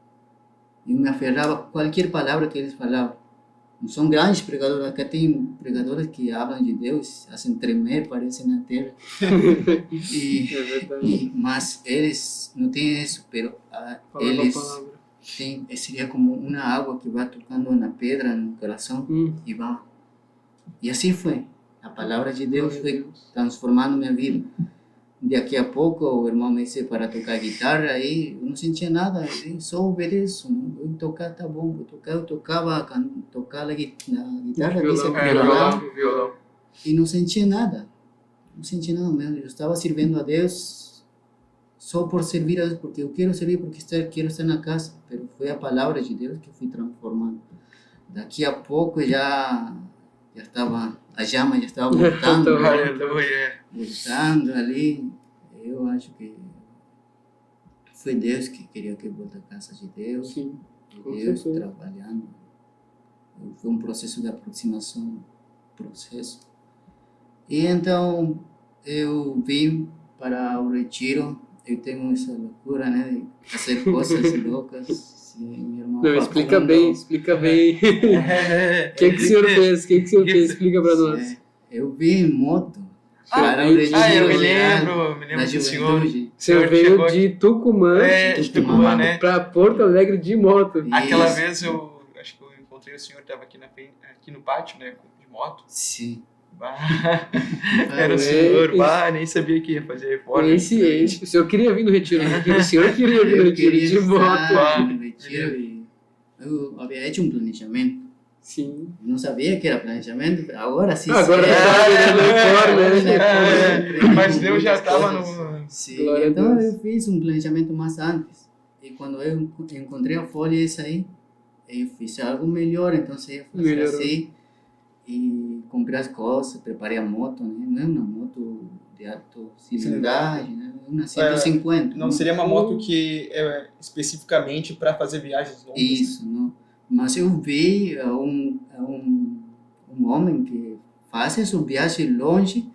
Eu me aferrava a qualquer palavra que eles falavam. Não são grandes pregadores, aqui tem pregadores que falam de Deus, fazem tremer, parecem na terra. Mas eles não têm isso, eles têm, seria como uma água que vai tocando na pedra, no coração, e vai. E assim foi. A palavra de Deus foi transformando minha vida. Daqui a pouco o irmão me disse para tocar guitarra, aí eu não sentia nada, eu só obedeço. Eu tocar tá bom, eu tocava a guitarra, Violão. e não sentia nada mesmo. Eu estava servindo a Deus só por servir a Deus, porque eu quero servir, porque quero estar na casa, mas foi a palavra de Deus que fui transformando. Daqui a pouco já estava, a chama já estava voltando. Voltando ali, eu acho que foi Deus que queria que eu voltasse à casa de Deus. Sim, Deus trabalhando. Foi um processo de aproximação, E então eu vim para o retiro. Eu tenho essa loucura, né, de fazer coisas loucas. Sim, irmão, não, explica bem. O que o senhor fez? Explica para nós. Eu vim em moto. Para o eu retiro eu me lá lembro da do senhor. juventude. O senhor veio chegou de Tucumã de Tucumã, né? para Porto Alegre de moto. Aquela Isso. vez eu acho que eu encontrei o senhor, estava aqui, aqui no pátio, né? De moto. Sim. Bah, era o senhor, nem sabia que ia fazer reforma. Coincidente. O senhor queria vir no retiro, né? O senhor queria vir no Eu retiro queria de moto. estar no retiro e eu havia feito um planejamento. Sim. Eu não sabia que era planejamento, agora sim Agora sei. sabe, né? Não informa, né? Mas Deus já estava no... Sim, Glória a então Deus. eu fiz um planejamento mais antes. E quando eu encontrei a folha essa aí, eu fiz algo melhor, então eu ia fazer Melhorou. assim. E comprei as coisas, preparei a moto, né? Não é uma moto de alta cilindragem, né? É uma 150. Não seria uma moto que é especificamente para fazer viagens longas. Isso, não. Mas eu vi um homem que faz essa viagem longe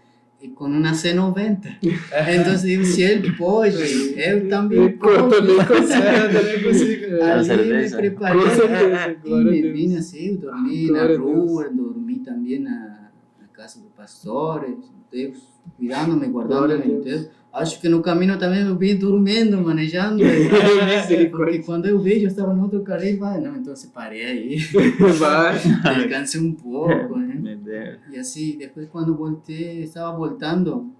e com uma C90. Então, se ele pode, eu também Eu também posso. consigo, né? Ali me certeza. preparei. Com certeza, E glória a me Deus. vim assim, eu dormi Glória a na rua, dormi também na casa do pastor, Deus cuidando-me, Glória a guardando-me, Deus. Deus. Acho que no caminho também eu vim dormindo, manejando. Misericórdia. Porque quando eu vi, eu estava no outro carril, não, então separei aí, Vai. descansei um pouco, né? Meu Deus. E assim, depois quando voltei, estava voltando,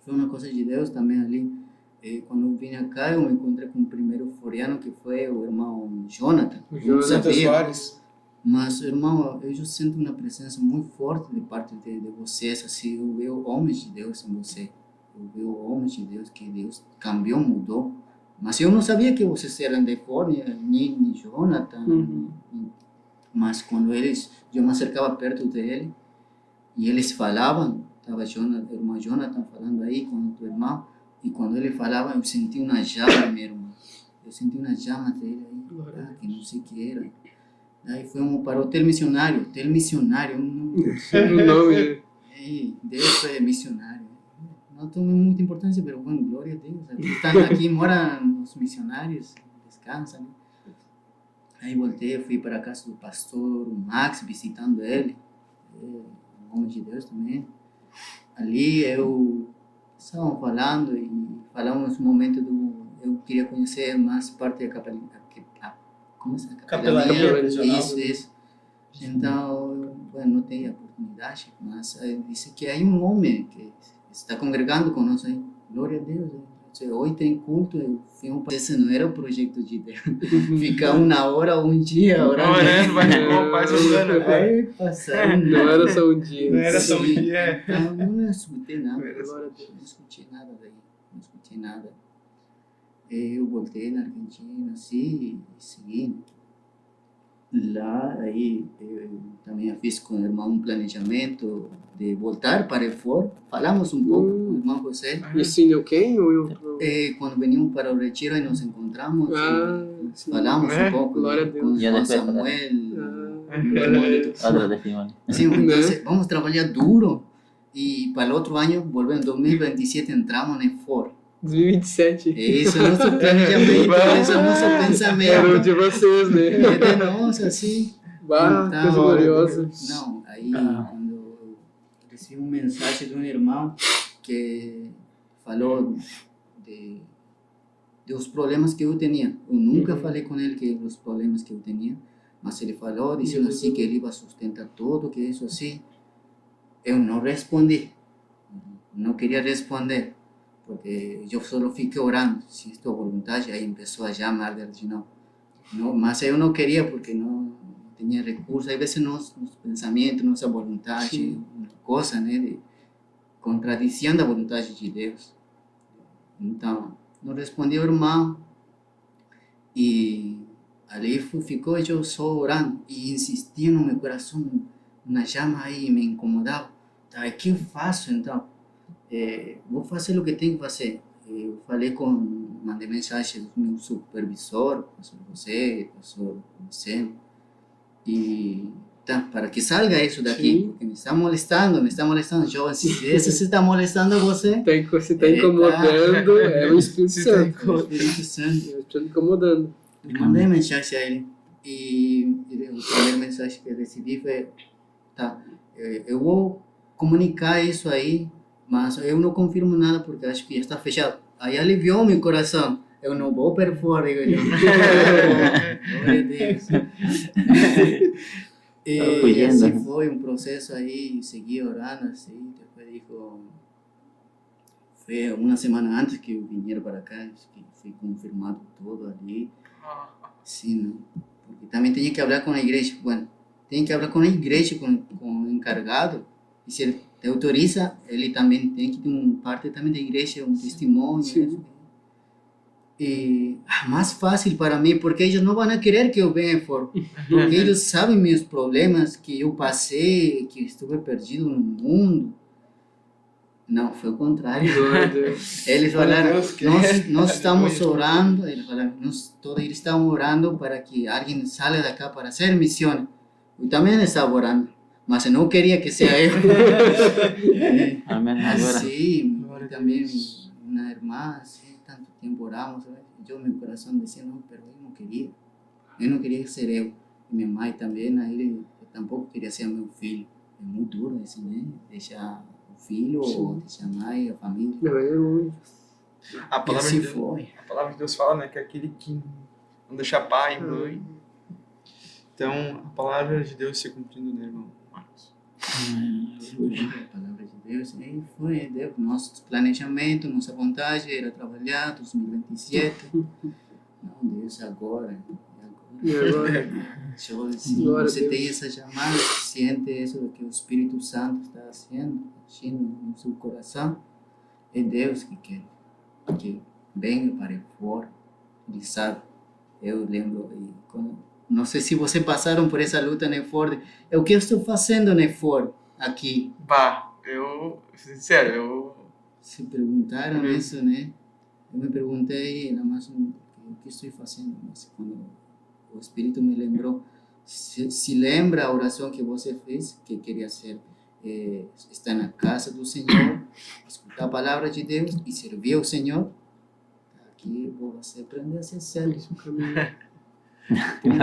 foi uma coisa de Deus também ali. Quando eu vim cá, eu me encontrei com o primeiro foriano, que foi o irmão Jonathan. Eu não Santos sabia. Soares. Mas, irmão, eu já sinto uma presença muito forte de parte de vocês, assim, eu vejo homens de Deus em você. Eu vejo homens de Deus que Deus cambiou, mudou. Mas eu não sabia que vocês eram de fora, nem Jonathan. Mas quando eu me acercava perto dele, e eles falavam, estava o irmão Jonathan falando aí com o teu irmão, e quando ele falava, eu senti uma chama, meu irmão. Eu senti uma chama dele aí, que não sei o que era. Daí fomos para o hotel missionário, O nome. Deus é missionário. Não toma muita importância, mas bom, glória a Deus. Aqui moram os missionários, descansam. Né? Aí voltei, fui para a casa do pastor Max, visitando ele, um homem de Deus também. Ali estávamos falando e falamos um momento eu queria conhecer mais parte da Capelania prisional. Isso. Então, bueno, não tenho a oportunidade, mas disse que há um homem que está congregando conosco aí. Glória a Deus. Hoje tem culto, eu fui esse não era o projeto de Deus. Ficar uma hora, um dia orando. Orando, vai ajudando. Aí passaram. Não era só um dia. Não era só um Sim. dia. Então, não escutei nada. Não era só Glória a Deus, não escutei nada daí. Não escutei nada. Eu voltei na Argentina, assim, e segui. Lá, aí, eu também fiz com o irmão um planejamento de voltar para o foro. Falamos um pouco com o irmão José. E Sineu quem? Ou eu? Quando venimos para o retiro, aí nos encontramos. Sim. Falamos um pouco Glória a com Deus. o Ya irmão después, Samuel. Ah, o irmão de Otro testimonio. Sim, então vamos trabalhar duro. E para o outro ano, volvemos em 2027, entramos no foro. 2027. Esse é o nosso planejamento, esse é o nosso Era o pensamento. de vocês, né? É de nós, assim. Bah, Então, coisa gloriosa. Não, aí quando eu recebi uma mensagem de um irmão que falou dos problemas que eu tinha. Eu nunca falei com ele que os problemas que eu tinha, mas ele falou, dizendo assim que ele ia sustentar tudo, que isso assim. Eu não respondi, não queria responder, porque eu só fiquei orando, se estou à vontade, aí começou a chamar de novo. Não, mas eu não queria porque não tinha recursos, às vezes nossos pensamentos, nossa vontade, uma coisa, né, de contradição da vontade de Deus. Então, não respondi ao irmão e ali ficou eu só orando e insistia no meu coração, uma chama aí me incomodava. Tá, o que eu faço então? Vou fazer o que tenho que fazer. Eu falei mandei mensagem do meu supervisor, pastor José, e tá, para que salga isso daqui, porque me está molestando, jovem, se esse se está molestando você, Se está incomodando, é o Espírito Se tá Santo. o Espírito Santo. Eu estou incomodando. Eu mandei mensagem a ele, e a primeira mensagem que eu recebi foi, tá, eu vou comunicar isso aí Mas eu não confirmo nada porque acho que já está fechado. Aí aliviou meu coração. Eu não vou para fora, digo eu. Glória a Deus. E assim foi um processo aí, segui orando assim, depois dijo, foi uma semana antes que eu viniera para cá, que foi confirmado tudo ali. Sim, né? Porque também tinha que falar com a igreja, bueno, tem que falar com a igreja, com o encargado, e se ele te autoriza, ele também tem que ter uma parte também da igreja, um testemunho. Sim. E mais fácil para mim, porque eles não vão querer que eu venha fora, porque eles sabem meus problemas, que eu passei, que estive perdido no mundo. Não, foi o contrário. Eles falaram, nós estamos orando, eles falaram, todos eles estão orando para que alguém saia de cá para hacer missão. Eu também estava orando, mas eu não queria que seja eu. Amén. Assim, também uma irmã, assim, tanto tempo oramos, meu coração dizia, não, mas eu não queria ser eu. E minha mãe também, ele tampouco queria ser meu filho. É muito duro, assim, né? Deixar o filho, ou deixar a mãe, a família. A palavra, assim de Deus, foi. a palavra de Deus fala, né, que é aquele que não deixa pai, mãe. Então, a palavra de Deus se cumprindo, né, irmão Marcos? A palavra de Deus, aí foi, Deus, nosso planejamento, nossa vontade era trabalhar 2027. Não, Deus, agora. Se você tem essa chamada, sente isso do que o Espírito Santo está fazendo, agindo no seu coração, é Deus que quer que venha para fora. Ele sabe. Eu lembro, não sei se vocês passaram por essa luta na Ford. O que eu estou fazendo na Ford aqui? Sincero, Se perguntaram isso, né? Eu me perguntei, nada mais, o que estou fazendo? Mas quando o Espírito me lembrou, se lembra a oração que você fez, que queria ser, estar na casa do Senhor, escutar a palavra de Deus e servir ao Senhor? Aqui você aprender a ser sério. Glória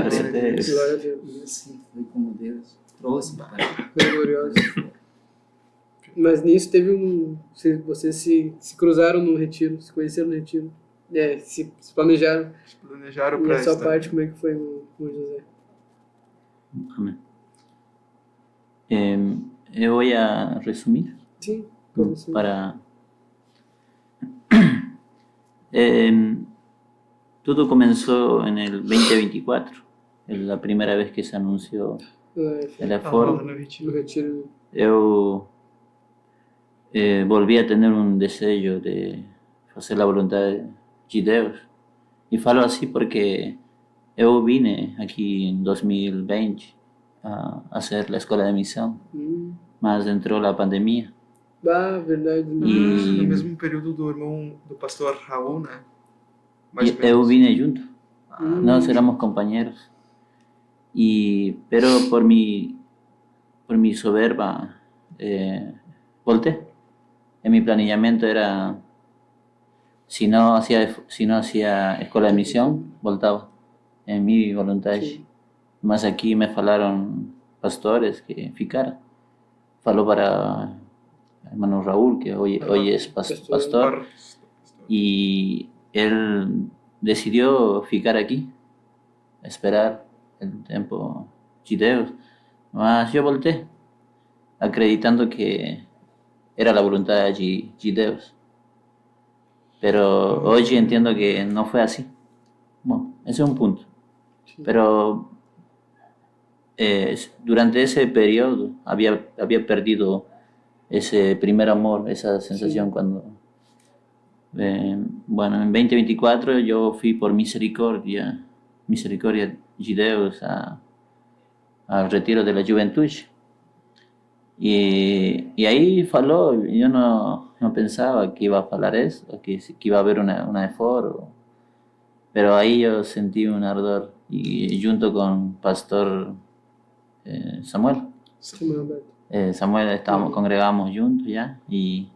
a Deus. Glória a Deus. E assim foi como Deus trouxe para Foi glorioso. Mas nisso teve vocês se cruzaram no retiro, se conheceram no retiro. Se planejaram. planejaram E para a sua estar. parte, como é que foi com o José? Amén. Eu voy a resumir Sim, como assim? para... todo comenzó en el 2024, es la primera vez que se anunció el aforo. No No retiro. retiro. Eu volví a tener un deseo de hacer la voluntad de Deus. E falo assim porque eu vine aqui em 2020 a hacer la escola de misión, mas entrou a pandemia. Verdade. No mesmo período do irmão do pastor Raul, né? Mais ou E eu menos. vine junto, nós éramos compañeros. Pero por mi soberba volté. En mi planeamiento era, si no hacía escuela de misión, voltaba. En mi voluntad. Sim. Mas aquí me falaron pastores que ficara. Falou para el hermano Raúl, que hoy es pastor, y él decidió ficar aquí, esperar el tiempo de Deus. Mas yo volté, acreditando que era la voluntad de Deus. Pero hoy entiendo que no fue así. Bueno, ese es un punto. Pero durante ese periodo había perdido ese primer amor, esa sensación cuando... bueno, en 2024 yo fui por misericordia de Deus al retiro de la juventud. Y ahí faló, yo no pensaba que iba a hablar eso, que iba a haber una eforo, pero ahí yo sentí un ardor y junto con pastor Samuel, congregamos juntos ya, y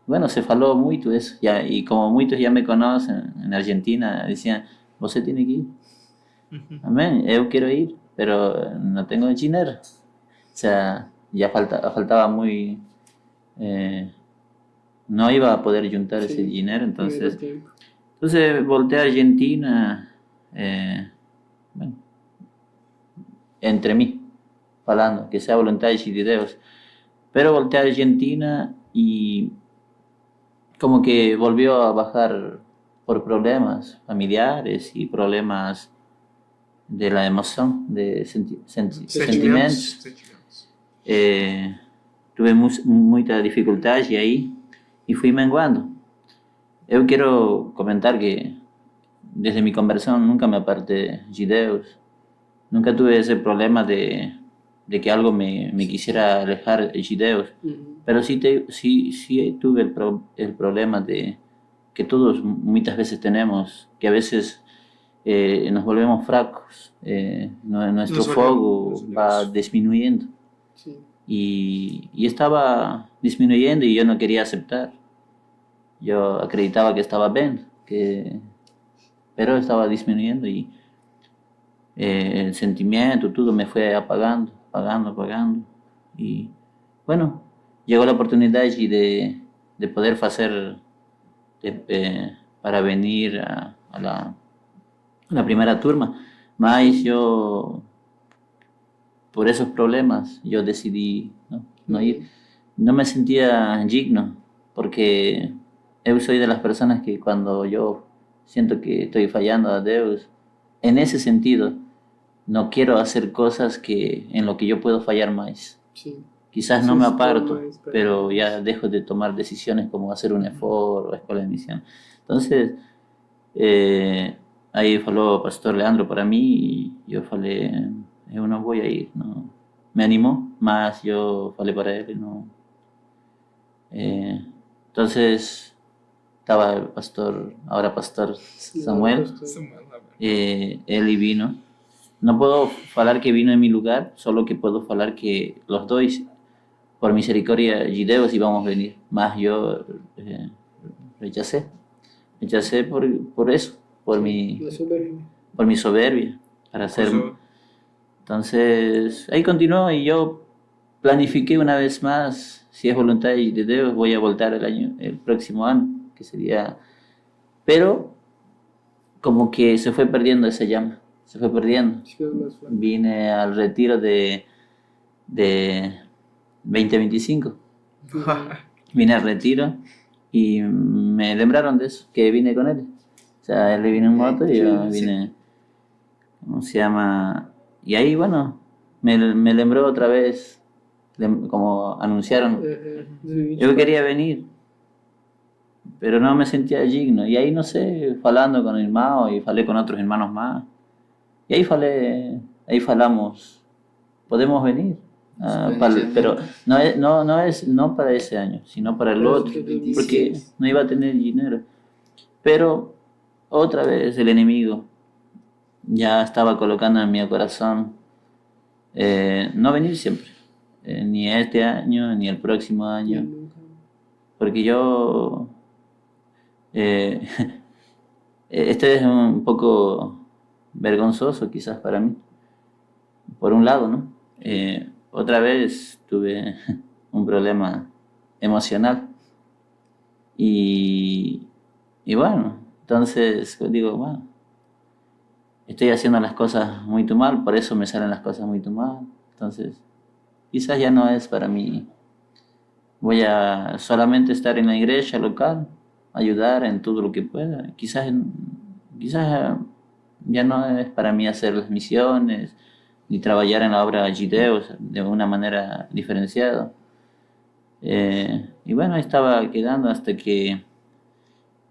bueno, se faló mucho eso, ya, y como muchos ya me conocen en Argentina, decían, você tiene que ir. Amén, yo quiero ir, pero no tengo dinero. O sea, ya faltaba muy no iba a poder juntar Sí, ese dinero, no era entonces, tempo. volteé a Argentina, bueno, entre mí, falando, que sea voluntad de Deus, pero volteé a Argentina y como que volvió a bajar por problemas familiares y problemas de la emoción, de sentimientos. Sentimentos. Tuve muita dificuldade aí e fui menguando. Eu quero comentar que desde mi conversión nunca me aparté de Deus, nunca tuve ese problema de que algo me quisiera alejar de Deus, Uhum. pero sí tuve el problema de que todos muchas veces tenemos, que a veces nos volvemos fracos, nuestro Nos fuego olvidamos de va Dios. disminuyendo Sim. y estaba disminuyendo y yo no quería aceptar. Yo acreditaba que estaba bien, pero estaba disminuyendo y el sentimiento, todo me fue apagando, apagando. Y bueno, llegó la oportunidad de poder hacer, para venir a la primera turma, mas yo, por esos problemas, yo decidí no ir. No me sentía digno, porque yo soy de las personas que cuando yo siento que estoy fallando a Dios, en ese sentido, no quiero hacer cosas en lo que yo puedo fallar más. Sim. Quizás Sí, no me sí, aparto, más para- pero ya dejo de tomar decisiones como hacer un esfuerzo o escuela de misión. Entonces, ahí falou o pastor Leandro para mí y yo falei, yo no voy a ir, no. Me animó, mas yo falei para él, no. Entonces, estaba el pastor, ahora pastor Samuel, él vino. No puedo falar que vino en mi lugar, solo que puedo falar que los dos, por misericordia de Dios, íbamos a venir. Mas yo rechacé por eso, por mi Na soberania. por mi soberbia, para hacer. Acusou. Entonces, ahí continuó y yo planifiqué una vez más, si es voluntad de Dios, voy a voltar el próximo año, que sería. Pero, como que se fue perdiendo esa llama, se fue perdiendo. Ficando mais fraco. Vine al retiro de 2025, vine al retiro y me lembraron de eso, que vine con él. O sea, él vino en moto y yo Sí, vine, ¿cómo se llama? Y ahí, bueno, me lembró otra vez, como anunciaron. 2024. Yo quería venir, pero no me sentía digno. Y ahí, no sé, falando con el hermano y falé con otros hermanos más. Y ahí falamos, podemos venir. Pero no para ese año, sino para el Para otro, el porque 26. no iba a tener dinero. Pero otra vez el enemigo ya estaba colocando en mi corazón no venir siempre, ni este año, ni el próximo año, Nunca. porque yo, este es un poco vergonzoso quizás para mí, por un lado, ¿no? Otra vez tuve un problema emocional y bueno, entonces digo, bueno, estoy haciendo las cosas muy mal, por eso me salen las cosas muy mal, entonces quizás ya no es para mí. Voy a solamente estar en la iglesia local, ayudar en todo lo que pueda. Quizás ya no es para mí hacer las misiones ni trabajar en la obra de Dios de una manera diferenciada. Y bueno, ahí estaba quedando hasta que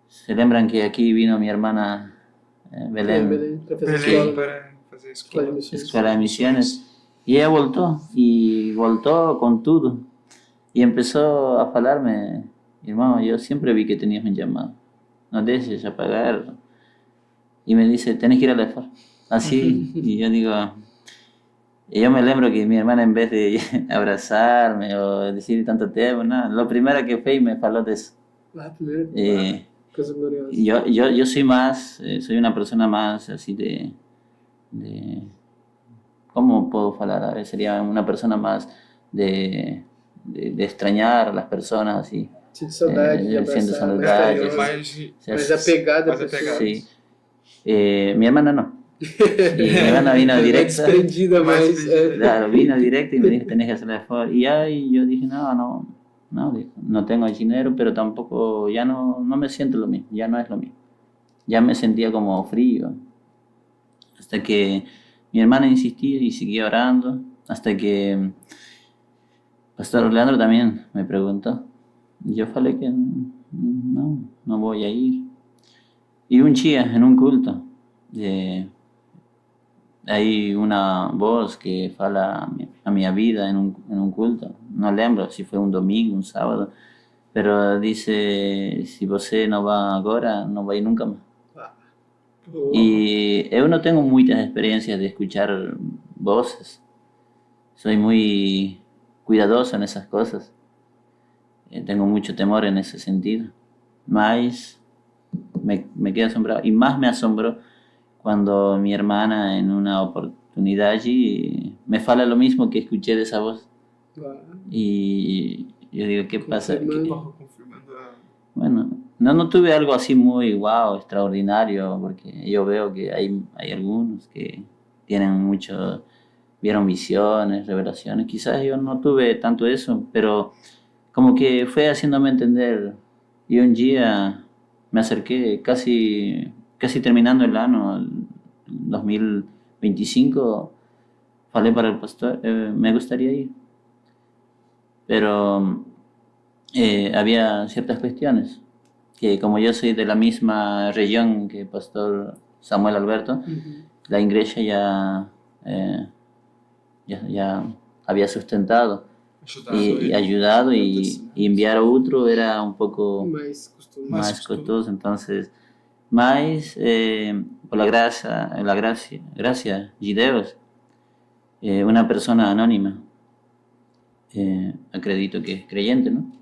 se lembran que aquí vino mi hermana Belén, Belém, para fazer Belém escola. para fazer Escola de escola. missões. Escuela de Misiones, y ella voltó con todo y empezó a falarme, hermano, yo siempre vi que tenías un llamado, no dejes apagar. Y me dice, tenés que ir a la FARC, así, y yo digo, y yo me lembro que mi hermana en vez de abrazarme o decir tanto tiempo, nada, lo primero que fue y me faló de eso. Ah, primeiro. Eh, Coisa gloriosa. yo soy más, soy una persona más así de ¿cómo puedo hablar? A ver, sería una persona más de extrañar a las personas así. Sinto saudade de abraçar. Siento mais saudade. carinhosa, Mais mais apegada à mais pessoa. apegada. Sí. Mi hermana no. Y mi hermana vino Mais directa. desprendida, mais... Claro, vino directo y me dijo, tenés que hacer la favor. Y ahí yo dije, no, dijo, no tengo dinero, pero tampoco, ya no me siento lo mismo, ya no es lo mismo. Ya me sentía como frío. Hasta que mi hermana insistía y seguía orando, hasta que Pastor Leandro también me preguntó. Yo falei que no voy a ir. Y un día, en un culto, hay una voz que fala a mi vida en un culto. No lembro si fue un domingo, un sábado, pero dice, si você não vai agora, não vai nunca más. Y yo no tengo muchas experiencias de escuchar voces. Soy muy cuidadoso en esas cosas. Tengo mucho temor en ese sentido. Mas me quedo asombrado. Y más me asombró cuando mi hermana en una oportunidad allí me fala lo mismo que escuché de esa voz. Y yo digo, ¿qué pasa? Confirmando a... Bueno, no tuve algo así muy wow, extraordinario, porque yo veo que hay algunos que vieron visiones, revelaciones. Quizás yo no tuve tanto eso, pero como que fue haciéndome entender. Y un día me acerqué casi terminando el año 2025, falei para el pastor, me gustaría ir. Pero había ciertas cuestiones que, como yo soy de la misma región que el pastor Samuel Alberto, la iglesia ya había sustentado y ayudado, y enviar a otro era un poco más costoso. Entonces, mas por la gracia de Dios, una persona anónima, acredito que es creyente, ¿no?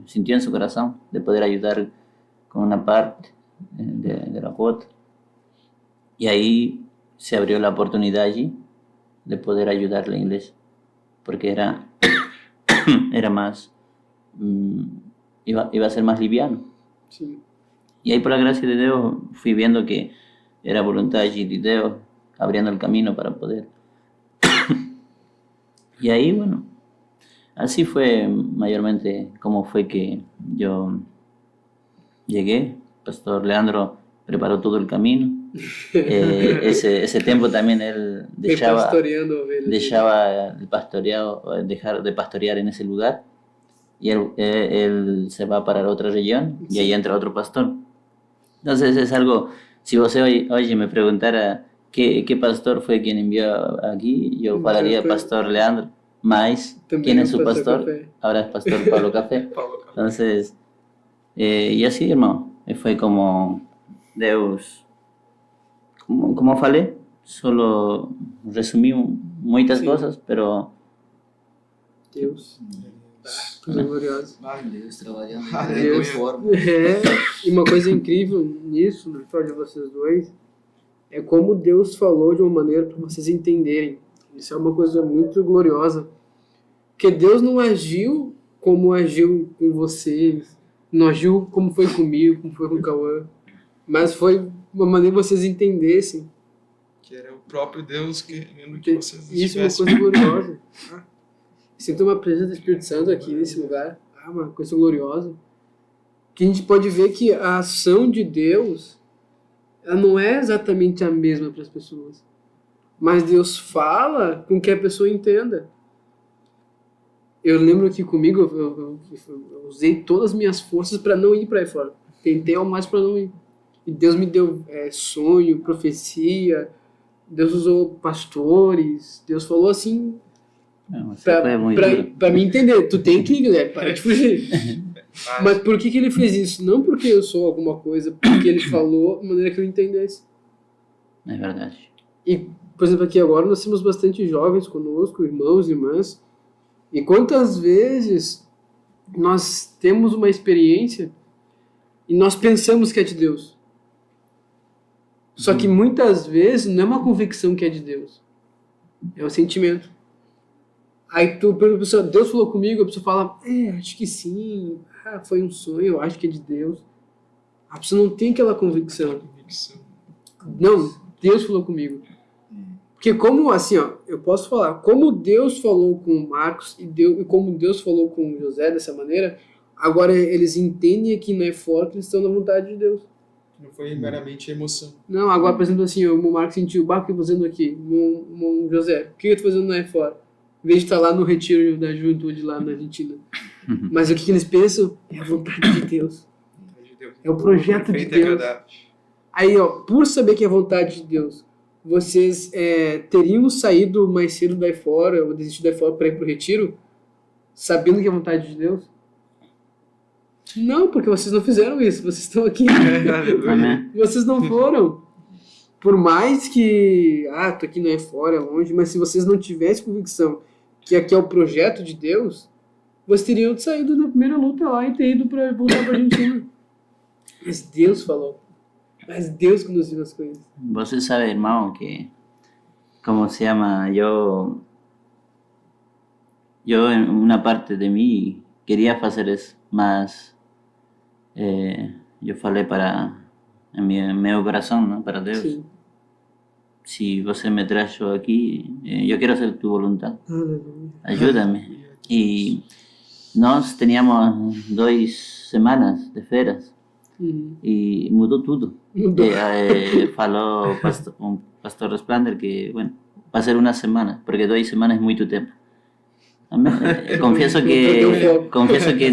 Sintió en su corazón de poder ayudar con una parte de la cuota, y ahí se abrió la oportunidad allí de poder ayudar a la iglesia, porque era más, iba a ser más liviano. Sí. Y ahí, por la gracia de Dios, fui viendo que era voluntad allí de Dios abriendo el camino para poder. Y ahí, bueno, así fue mayormente como fue que yo llegué. Pastor Leandro preparó todo el camino. Ese tiempo también él dejaba el pastoreado, dejar de pastorear en ese lugar, y él se va para la otra región, y ahí entra otro pastor. Entonces es algo, si vos hoy me preguntara qué pastor fue quien envió aquí, yo falaría Pastor Leandro. Mas, ¿quién es su pastor? Ahora es Pastor Pablo Café. Entonces, y así, hermano, fue como Deus, como falei, solo resumí muchas cosas, pero Deus. Coisa gloriosa. Deus trabalhando de Aleluia. grande forma. E uma coisa incrível nisso, na história de vocês dois, é como Deus falou de uma maneira para vocês entenderem. Isso é uma coisa muito gloriosa. Porque Deus não agiu como agiu com vocês, não agiu como foi comigo, como foi com o Cauã, mas foi uma maneira que vocês entendessem. Que era o próprio Deus querendo que vocês Isso é uma estivessem. coisa gloriosa. Sinto uma presença do Espírito Santo aqui nesse lugar. Uma coisa gloriosa. Que a gente pode ver que a ação de Deus, ela não é exatamente a mesma para as pessoas. Mas Deus fala com que a pessoa entenda. Eu lembro que comigo, eu usei todas as minhas forças para não ir para aí fora. Tentei ao mais para não ir. E Deus me deu sonho, profecia. Deus usou pastores. Deus falou assim, para me entender. Tu tem que ir, Guilherme, para de fugir. Mas por que ele fez isso? Não porque eu sou alguma coisa, porque ele falou de maneira que eu entendesse. é verdade. E, por exemplo, aqui agora nós temos bastante jovens conosco, irmãos e irmãs. E quantas vezes nós temos uma experiência e nós pensamos que é de Deus. Só que muitas vezes não é uma convicção que é de Deus. É um sentimento. Aí tu pergunta pra pessoa, Deus falou comigo, a pessoa fala, acho que sim, foi um sonho, eu acho que é de Deus. A pessoa não tem aquela convicção. Não, Deus falou comigo. Porque como, assim, ó, eu posso falar, como Deus falou com o Marcos e como Deus falou com o José dessa maneira, agora eles entendem aqui na EFOR que eles estão na vontade de Deus. Não foi meramente emoção. Não, agora, por exemplo, assim, o Marcos sentiu, o que eu tô fazendo aqui? O José, o que eu tô fazendo na EFOR? Em vez de estar lá no retiro da juventude lá na Argentina. Mas o que eles pensam? É a vontade de Deus. É o projeto de Perfeito e Deus. agradável. Aí, ó, por saber que é a vontade de Deus, vocês teriam saído mais cedo da EFOR, ou desistido da EFOR para ir pro retiro, sabendo que é a vontade de Deus? Não, porque vocês não fizeram isso, vocês estão aqui. Amém. Vocês não foram. Por mais que, tô aqui na EFOR, é longe, mas se vocês não tivessem convicção que aqui é o projeto de Deus, vocês teriam saído na primeira luta lá e ter ido para voltar para a Argentina. Mas Deus falou. Mas Deus conduziu as coisas. Você sabe, irmão, que, como se llama, yo en una parte de mí quería hacer eso, mas yo falei en mi corazón, ¿no? Para Dios. Sim. Si você me traes yo aquí, yo quiero hacer tu voluntad. Aleluia. Ayúdame. Y nós teníamos 2 semanas de férias Uhum. y mudó todo. Mudou. Falou un pastor Resplander que, bueno, va a ser 1 semana, porque 2 semanas es mucho tiempo. Confieso que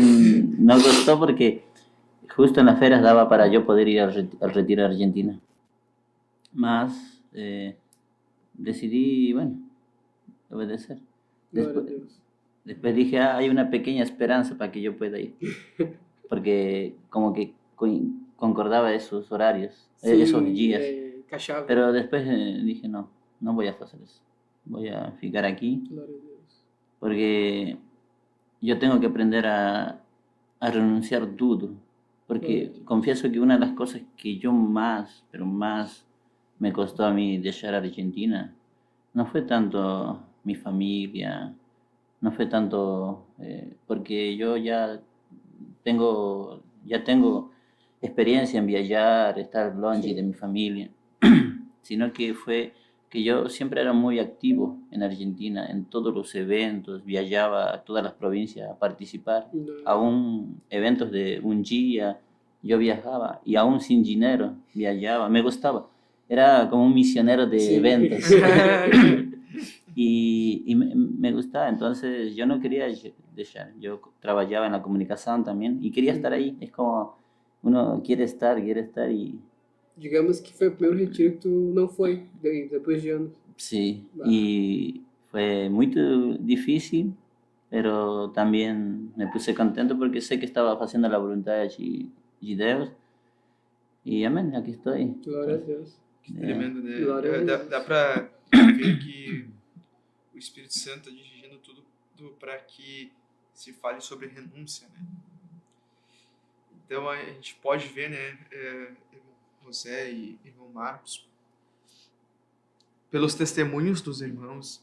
no gustó porque justo en las ferias daba para yo poder ir al retiro de Argentina. Mas decidí, bueno, obedecer. Glória a Deus. Después dije, hay una pequeña esperanza para que yo pueda ir. Porque como que concordaba esos horarios, esos días. Encaixava. Pero después dije, no voy a hacer eso. Voy a ficar aquí. Glória a Deus. Porque yo tengo que aprender a renunciar todo. Porque confieso que una de las cosas que yo más me costó a mí dejar Argentina no fue tanto mi familia, no fue tanto porque yo ya tengo experiencia en viajar, estar longe de mi familia, sino que fue que yo siempre era muy activo en Argentina, en todos los eventos, viajaba a todas las provincias a participar, aún eventos de un día, yo viajaba y aún sin dinero viajaba, me gustaba, era como un misionero de eventos. Y me gustaba, entonces yo no quería dejar, yo trabajaba en la comunicación también y quería estar ahí, es como uno quiere estar y... Digamos que foi o primeiro retiro que tu não foi, depois de anos. Sí, y fue muy difícil, pero también me puse contento porque sé que estaba haciendo la voluntad de Dios. Y amén, aqui estou. Glória a Deus. Tremendo, né? Glória a Deus. Dá pra ver que o Espírito Santo está dirigindo tudo para que se fale sobre renúncia, né? Então a gente pode ver, né, irmão José e irmão Marcos, pelos testemunhos dos irmãos,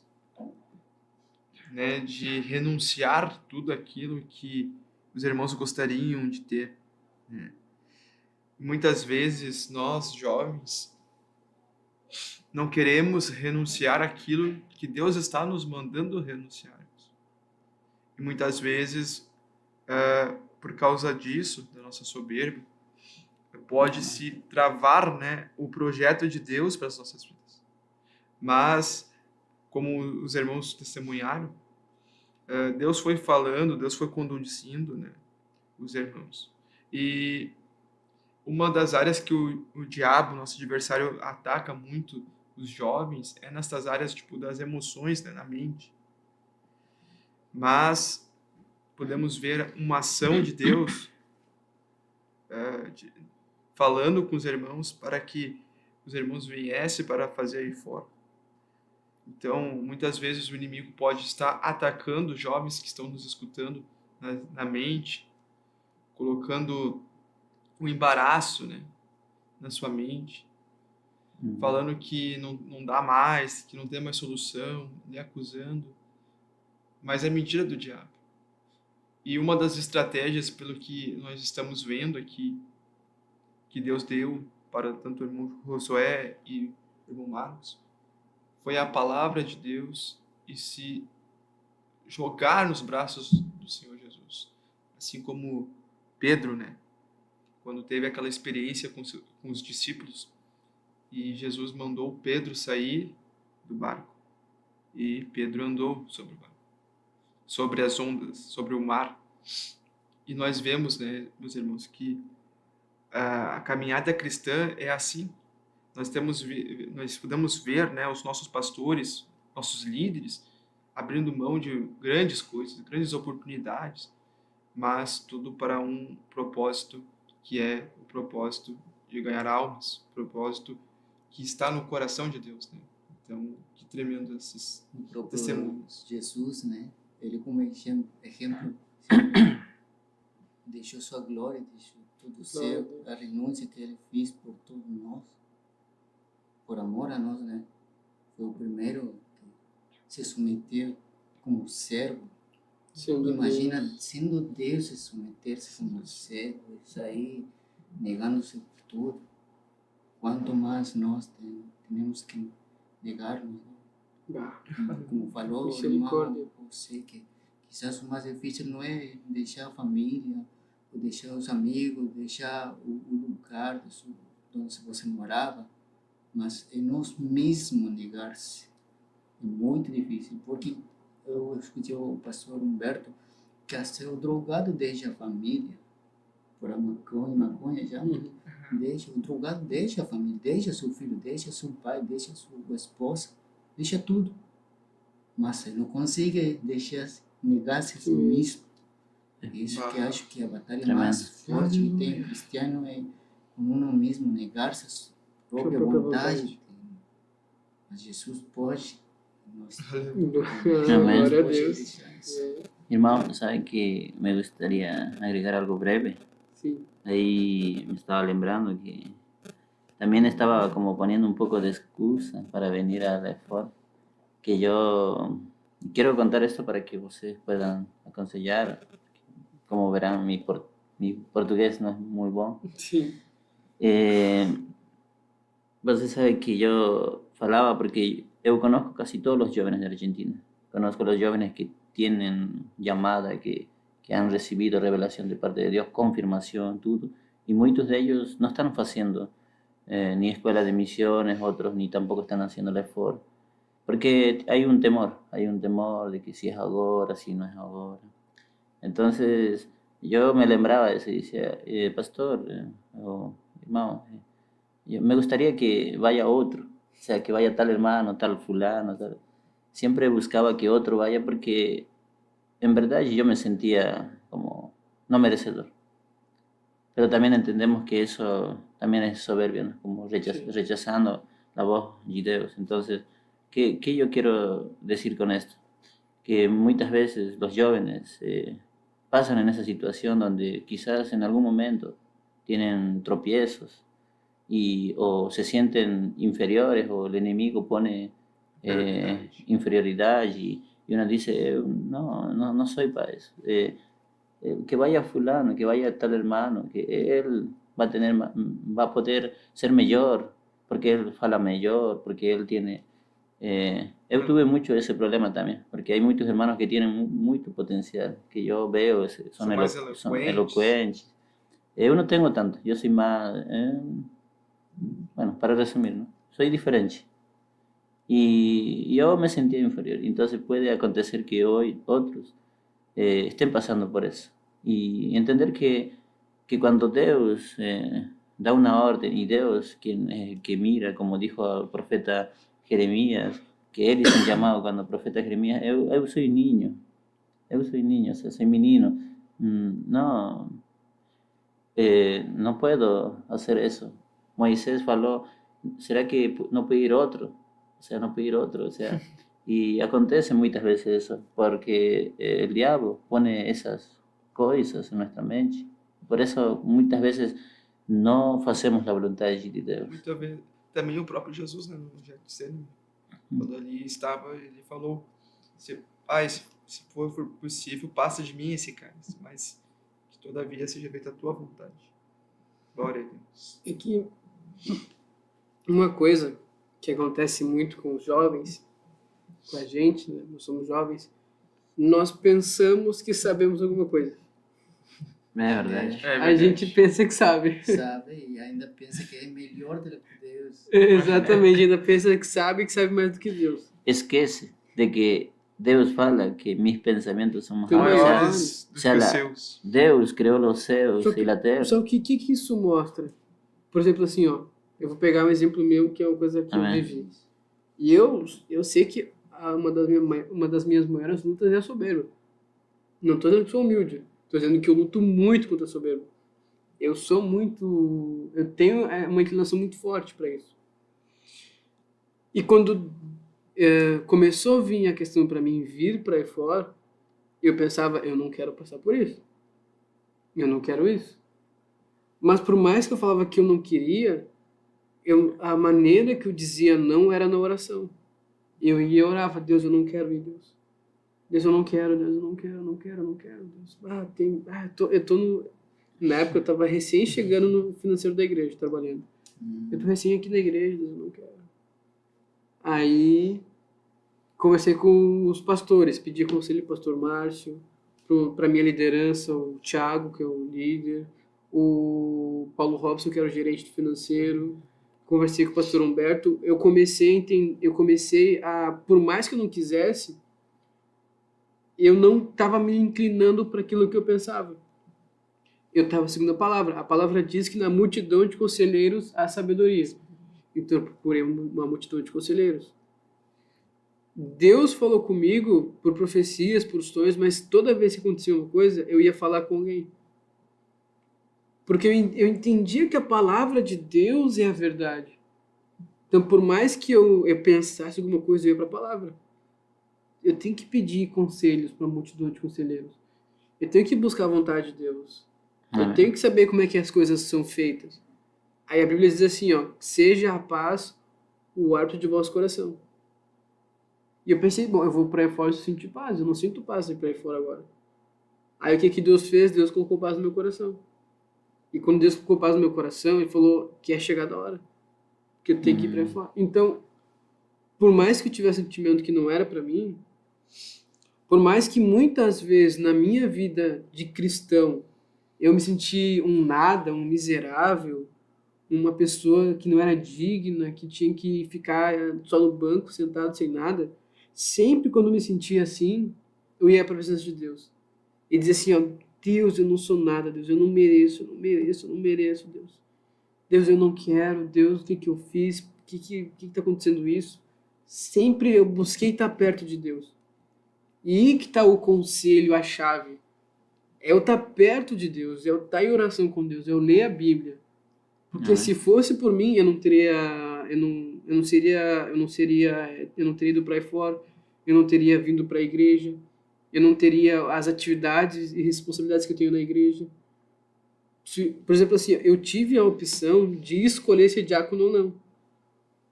né, de renunciar tudo aquilo que os irmãos gostariam de ter, né? Muitas vezes nós, jovens, não queremos renunciar aquilo que Deus está nos mandando renunciarmos. E muitas vezes, por causa disso, da nossa soberba, pode-se travar, né, o projeto de Deus para as nossas vidas. Mas, como os irmãos testemunharam, Deus foi falando, Deus foi conduzindo, né, os irmãos. E uma das áreas que o diabo, nosso adversário, ataca muito os jovens é nessas áreas tipo das emoções, né, na mente. Mas podemos ver uma ação de Deus falando com os irmãos para que os irmãos viessem para fazer aí fora. Então, muitas vezes o inimigo pode estar atacando os jovens que estão nos escutando na mente, colocando um embaraço, né, na sua mente, falando que não dá mais, que não tem mais solução, lhe acusando. mas é mentira do diabo. E uma das estratégias, pelo que nós estamos vendo aqui, que Deus deu para tanto o irmão Josué e o irmão Marcos, foi a palavra de Deus e se jogar nos braços do Senhor Jesus. Assim como Pedro, né? Quando teve aquela experiência com os discípulos e Jesus mandou Pedro sair do barco e Pedro andou sobre o barco, sobre as ondas, sobre o mar. E nós vemos, né, meus irmãos, que a caminhada cristã é assim. Nós podemos ver, né, os nossos pastores, nossos líderes, abrindo mão de grandes coisas, grandes oportunidades, mas tudo para um propósito que é o propósito de ganhar almas, o propósito que está no coração de Deus, né? Então, que tremendo esses O próprio testemunhos. Jesus, né? Ele como exemplo sempre deixou sua glória, deixou todo o céu, a renúncia que ele fez por todos nós, por amor a nós, né? Foi o primeiro que se submeteu como servo. Imagina, sendo Deus, se submeter-se como servo, sair negando-se por tudo. Quanto mais nós temos que negar-nos, né? Como falou o irmão, você que quizás o mais difícil não é deixar a família, ou deixar os amigos, deixar o lugar onde você morava, mas é nós mesmos negar-se. É muito difícil, porque eu escutei o pastor Humberto que até o drogado deixa a família, por a maconha já, deixa, o drogado deixa a família, deixa seu filho, deixa seu pai, deixa sua esposa, deixa tudo. Mas ele não consegue deixar, negar-se a si mesmo. É isso que acho que a batalha mais forte que tem o cristiano é com uno mesmo, negar-se a sua própria vontade. Mas Jesus pode. Amén. Glória a Deus. Hermano, sabe que me gustaría agregar algo breve. Sim. Ahí me estaba lembrando que también estaba como poniendo un poco de excusa para venir a la FOR, que yo quiero contar esto para que ustedes puedan aconsellar. Como verán, mi portugués no es muy bueno. Sim. Você sabe que yo falaba porque yo conozco casi todos los jóvenes de Argentina. Conozco los jóvenes que tienen llamada, que han recibido revelación de parte de Dios, confirmación, todo. Y muchos de ellos no están haciendo ni escuela de misiones, otros ni tampoco están haciendo la EFOR. Porque hay un temor de que si es ahora, si no es ahora. Entonces yo me lembraba de eso y decía, pastor, o hermano, me gustaría que vaya otro. O sea, que vaya tal hermano, tal fulano, tal. Siempre buscaba que otro vaya porque en verdad yo me sentía como no merecedor. Pero también entendemos que eso también es soberbia, ¿no? Como rechazando la voz de Dios. Entonces, ¿qué yo quiero decir con esto? Que muchas veces los jóvenes pasan en esa situación donde quizás en algún momento tienen tropiezos o se sienten inferiores o el enemigo pone inferioridad y uno dice, no soy para eso. Que vaya fulano, que vaya tal hermano, que él va a poder ser mejor, porque él fala mejor, porque él tiene... yo tuve mucho ese problema también, porque hay muchos hermanos que tienen mucho potencial, que yo veo, son elocuentes. Yo no tengo tanto, yo soy más... bueno, para resumir, ¿no? Soy diferente. Y yo me sentía inferior. Entonces puede acontecer que hoy otros estén pasando por eso. Y entender que cuando Dios da una orden y Dios quien que mira, como dijo el profeta Jeremías, que él hizo un llamado cuando el profeta Jeremías, yo soy niño, o sea, soy menino. No puedo hacer eso. Moisés falou, será que no puede ir otro? O sea, y acontece muchas veces eso, porque el diablo pone esas cosas en nuestra mente. Por eso muchas veces no hacemos la voluntad de Deus. Muitas vezes, também o próprio Jesus, né, no Getsemane, quando ali estava, ele falou Pai, se for possível, passa de mim esse cálice, mas que todavia seja feita a tua vontade. Glória a Deus. É que uma coisa que acontece muito com os jovens, com a gente, né? Nós somos jovens, nós pensamos que sabemos alguma coisa. É verdade. A gente pensa que sabe. Sabe? E ainda pensa que é melhor do que Deus. Exatamente, ainda pensa que sabe mais do que Deus. Esquece de que Deus fala que mis pensamientos são São maiores. Maiores do que Sei os lá. seus. Deus criou os céus Só que- e a terra. Só que isso mostra? Por exemplo, assim, ó, eu vou pegar um exemplo meu que é uma coisa que Amém. eu vivi. E eu sei que uma das minhas maiores lutas é a soberba. Não tô dizendo que sou humilde, tô dizendo que eu luto muito contra a soberba. Eu tenho uma inclinação muito forte para isso. E quando começou a vir a questão para mim vir para aí fora, eu pensava, eu não quero passar por isso. Eu não quero isso. Mas por mais que eu falava que eu não queria, a maneira que eu dizia não era na oração. Eu ia e orava, Deus, eu não quero ir, Deus. Deus, eu não quero, Deus, eu não quero, eu não quero, eu não quero, Deus. Na época eu estava recém chegando no financeiro da igreja, trabalhando. Eu tô recém aqui na igreja, Deus, eu não quero. Aí conversei com os pastores, pedi conselho do pastor Márcio, para minha liderança, o Thiago, que é o líder, o Paulo Robson, que era o gerente financeiro, conversei com o pastor Humberto. Eu comecei a, por mais que eu não quisesse, eu não estava me inclinando para aquilo que eu pensava. Eu estava seguindo a palavra. A palavra diz que na multidão de conselheiros há sabedoria. Então eu procurei uma multidão de conselheiros. Deus falou comigo por profecias, por sonhos, mas toda vez que acontecia uma coisa, eu ia falar com alguém. Porque eu entendia que a palavra de Deus é a verdade. Então, por mais que eu pensasse alguma coisa, eu ia para a palavra. Eu tenho que pedir conselhos para uma multidão de conselheiros. Eu tenho que buscar a vontade de Deus. Eu tenho que saber como é que as coisas são feitas. Aí a Bíblia diz assim, ó, seja a paz o árbitro de vosso coração. E eu pensei, bom, eu vou para aí fora e sentir paz. Eu não sinto paz para aí fora agora. Aí o que Deus fez? Deus colocou paz no meu coração. E quando Deus colocou paz no meu coração, Ele falou que é chegada a hora. Que eu tenho que ir para aí fora. Então, por mais que eu tivesse sentimento que não era para mim, por mais que muitas vezes na minha vida de cristão eu me senti um nada, um miserável, uma pessoa que não era digna, que tinha que ficar só no banco, sentado sem nada, sempre quando eu me sentia assim, eu ia para a presença de Deus. E dizia assim, ó, Deus, eu não sou nada, Deus, eu não mereço, Deus. Deus, eu não quero, Deus, o que eu fiz? Por que está acontecendo isso? Sempre eu busquei estar perto de Deus. E aí que está o conselho, a chave. É eu estar perto de Deus, é eu estar em oração com Deus, é eu ler a Bíblia. Porque se fosse por mim, eu não teria ido para aí fora, eu não teria vindo para a igreja, eu não teria as atividades e responsabilidades que eu tenho na igreja. Por exemplo, assim, eu tive a opção de escolher ser diácono ou não.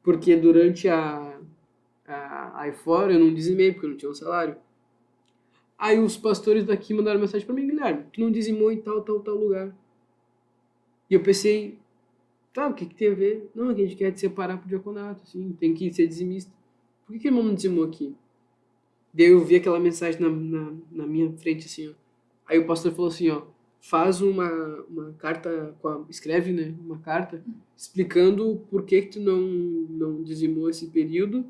Porque durante aí fora eu não dizimei, porque eu não tinha um salário. Aí os pastores daqui mandaram mensagem para mim, Guilherme, tu não dizimou em tal lugar. E eu pensei, tá, o que tem a ver? Não, a gente quer te separar pro diaconato, assim, tem que ser dizimista. Por que irmão não dizimou aqui? Daí eu vi aquela mensagem na minha frente, assim, ó. Aí o pastor falou assim, ó, faz uma carta, escreve, né, uma carta explicando por que tu não dizimou esse período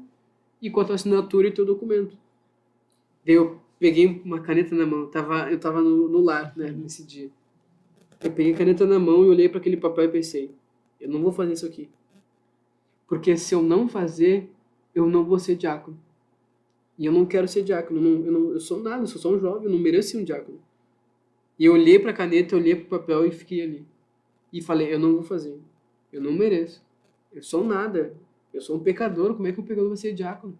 e com a tua assinatura e teu documento. Daí eu peguei uma caneta na mão, eu tava no lar, né, nesse dia. Eu peguei a caneta na mão e olhei para aquele papel e pensei, eu não vou fazer isso aqui. Porque se eu não fazer, eu não vou ser diácono. E eu não quero ser diácono, eu sou nada, eu sou só um jovem, eu não mereço ser um diácono. E eu olhei para a caneta, eu olhei para o papel e fiquei ali. E falei, eu não vou fazer, eu não mereço. Eu sou nada, eu sou um pecador, como é que um pecador vai ser diácono?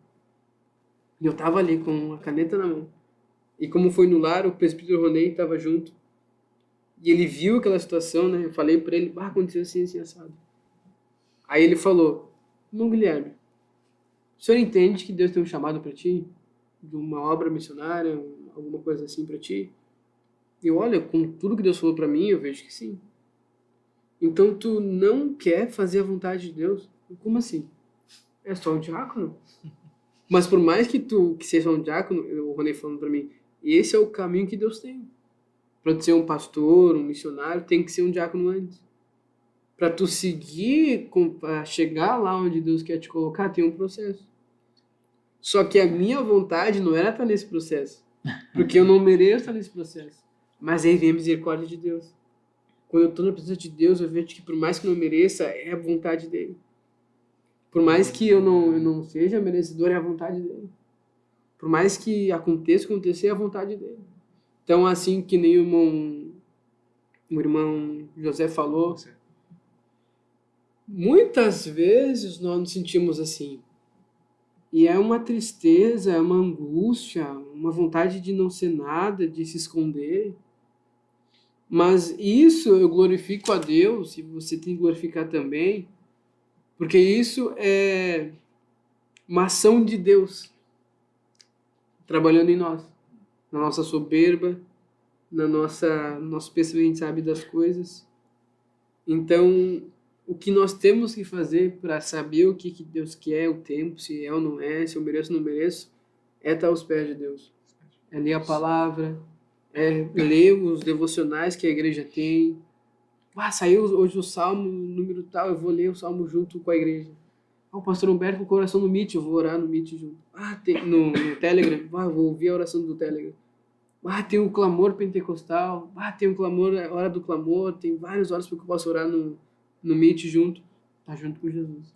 E eu tava ali com a caneta na mão. E como foi no lar, o presbítero Ronei estava junto. E ele viu aquela situação, né? Eu falei para ele, aconteceu assim, assim, assado. Aí ele falou, irmão Guilherme, o senhor entende que Deus tem um chamado para ti? de uma obra missionária, alguma coisa assim para ti? E olha, com tudo que Deus falou para mim, eu vejo que sim. Então tu não quer fazer a vontade de Deus? Como assim? É só um diácono? Mas por mais que tu que seja um diácono, o Rony falando para mim, esse é o caminho que Deus tem. Para tu ser um pastor, um missionário, tem que ser um diácono antes. Para tu seguir, para chegar lá onde Deus quer te colocar, tem um processo. Só que a minha vontade não era estar nesse processo. Porque eu não mereço estar nesse processo. Mas aí vem a misericórdia de Deus. Quando eu estou na presença de Deus, eu vejo que por mais que eu não mereça, é a vontade dele. Por mais que eu não seja merecedor, é a vontade dele. Por mais que aconteça o que acontecer, é a vontade dele. Então, assim que nem o irmão José falou, muitas vezes nós nos sentimos assim. E é uma tristeza, é uma angústia, uma vontade de não ser nada, de se esconder. Mas isso eu glorifico a Deus, e você tem que glorificar também, porque isso é uma ação de Deus trabalhando em nós, na nossa soberba, na nosso pensamento, a gente sabe das coisas. Então, o que nós temos que fazer para saber o que Deus quer, o tempo, se é ou não é, se eu mereço ou não mereço, é estar aos pés de Deus. É ler a palavra, é ler os devocionais que a igreja tem. Saiu hoje o salmo, número tal, eu vou ler o salmo junto com a igreja. O pastor Humberto com o coração no Meet, eu vou orar no Meet junto. Tem no Telegram, eu vou ouvir a oração do Telegram. Tem o clamor pentecostal, tem o clamor, a hora do clamor, tem várias horas porque eu posso orar no Meet junto. Tá junto com Jesus.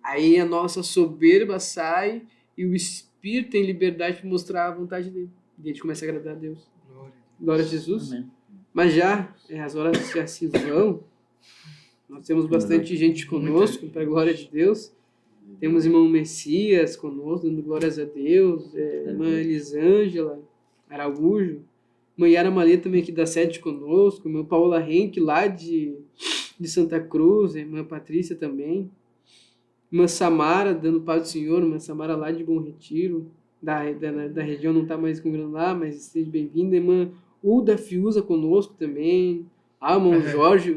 Aí a nossa soberba sai e o Espírito tem liberdade para mostrar a vontade dele. E a gente começa a agradar a Deus. Glória a Jesus. Amém. Mas as horas já se vão. Nós temos bastante gente conosco, para a glória de Deus. Temos irmão Messias conosco, dando glórias a Deus. Irmã Elisângela Araújo. Irmã Yara Malê também aqui da sede conosco. Irmã Paola Henke lá de Santa Cruz. Irmã Patrícia também. Irmã Samara, dando paz do Senhor. Irmã Samara lá de Bom Retiro. Da região não está mais congregando lá, mas esteja bem-vinda. Irmã Uda Fiuza conosco também. Irmão Jorge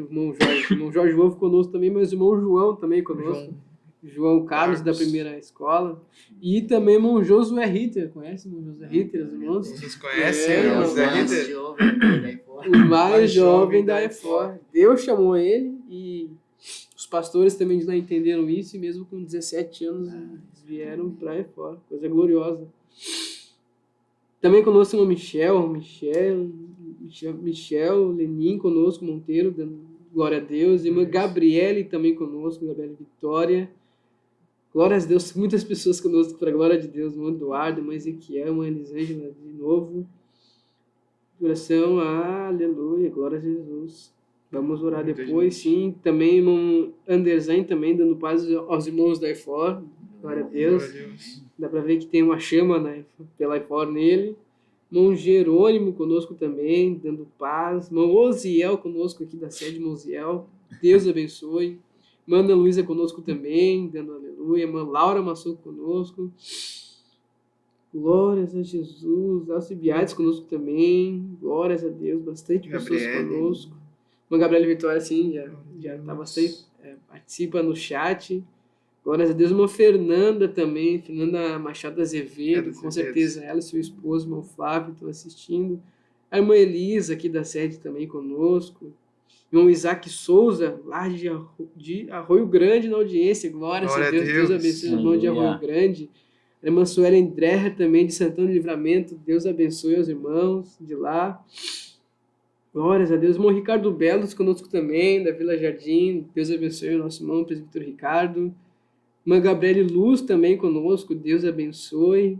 ouve conosco também, mas o irmão João também conosco. João Carlos da primeira escola. E também o irmão Josué Ritter. Conhece o irmão Josué Ritter, os irmãos? Vocês conhecem o José Ritter? O mais jovem da EFOR. Deus chamou ele e os pastores também de lá entenderam isso, e mesmo com 17 anos eles vieram para a EFOR. Coisa gloriosa. Também conosco o irmão Michel, Lenin conosco, Monteiro, dando glória a Deus. Irmã Gabriele também conosco, Gabriele Vitória. Glória a Deus, muitas pessoas conosco, para a glória de Deus. Irmão Eduardo, irmã Ezequiel, irmã Elisângela de novo. Oração, aleluia, glória a Jesus. Vamos orar depois, sim. Também irmão Andersen também, dando paz aos irmãos da EFOR. Glória a Deus. Dá para ver que tem uma chama pela EFOR nele. Irmão Jerônimo conosco também, dando paz. Irmão Oziel conosco aqui da sede, irmão Oziel. Deus abençoe. Irmã Ana Luísa conosco também, dando aleluia. Irmã Laura Massuco conosco. Glórias a Jesus. Alcibiades conosco também. Glórias a Deus. Bastante pessoas conosco. Irmã Gabriela Vitória, sim, já está bastante. Participa no chat. Glórias a Deus. Irmã Fernanda também, Fernanda Machado Azevedo, com certeza ela e seu esposo, irmão Flávio, estão assistindo. A irmã Elisa, aqui da sede, também conosco. Irmão Isaac Souza, lá de Arroio Grande, na audiência. Glórias a Deus. Deus abençoe o irmão de Arroio Grande. A irmã Suelen Dreher, também, de Santana do Livramento. Deus abençoe os irmãos de lá. Glórias a Deus. Irmão Ricardo Belos conosco também, da Vila Jardim. Deus abençoe o nosso irmão, o presbítero Ricardo. Irmã Gabriele Luz também conosco, Deus abençoe.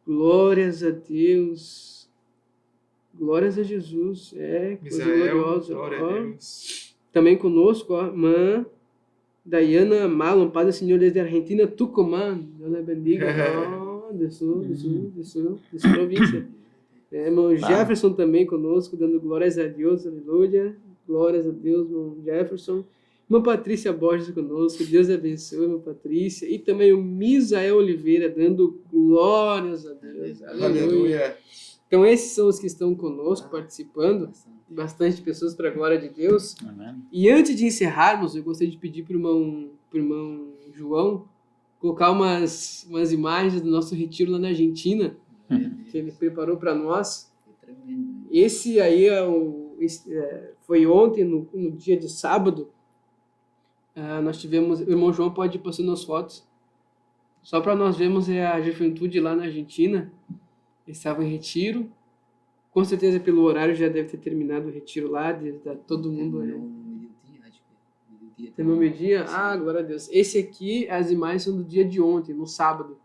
Glórias a Deus. Glórias a Jesus. Coisa gloriosa. Glória a Deus. Também conosco, irmã Dayana Malon, Paz do Senhor desde a Argentina, Tucumã. Deus a bendiga. De sua província. Irmão Jefferson também conosco, dando glórias a Deus, aleluia. Glórias a Deus, irmão Jefferson. Irmã Patrícia Borges conosco, Deus abençoe, irmã Patrícia. E também o Misael Oliveira, dando glórias a Deus. Aleluia. Aleluia. Então, esses são os que estão conosco, participando. Bastante pessoas para a glória de Deus. Amém. E antes de encerrarmos, eu gostaria de pedir para o irmão João colocar umas imagens do nosso retiro lá na Argentina, que ele preparou para nós. Tremendo. Esse aí foi ontem, no dia de sábado. Nós tivemos, o irmão João pode ir passando as fotos, só para nós vermos a juventude lá na Argentina. Eles estavam em retiro, com certeza pelo horário já deve ter terminado o retiro lá, todo mundo... Meio-dia, acho que. Meio-dia. Tem meu meio-dia? Glória a Deus. Esse aqui, as imagens são do dia de ontem, no sábado.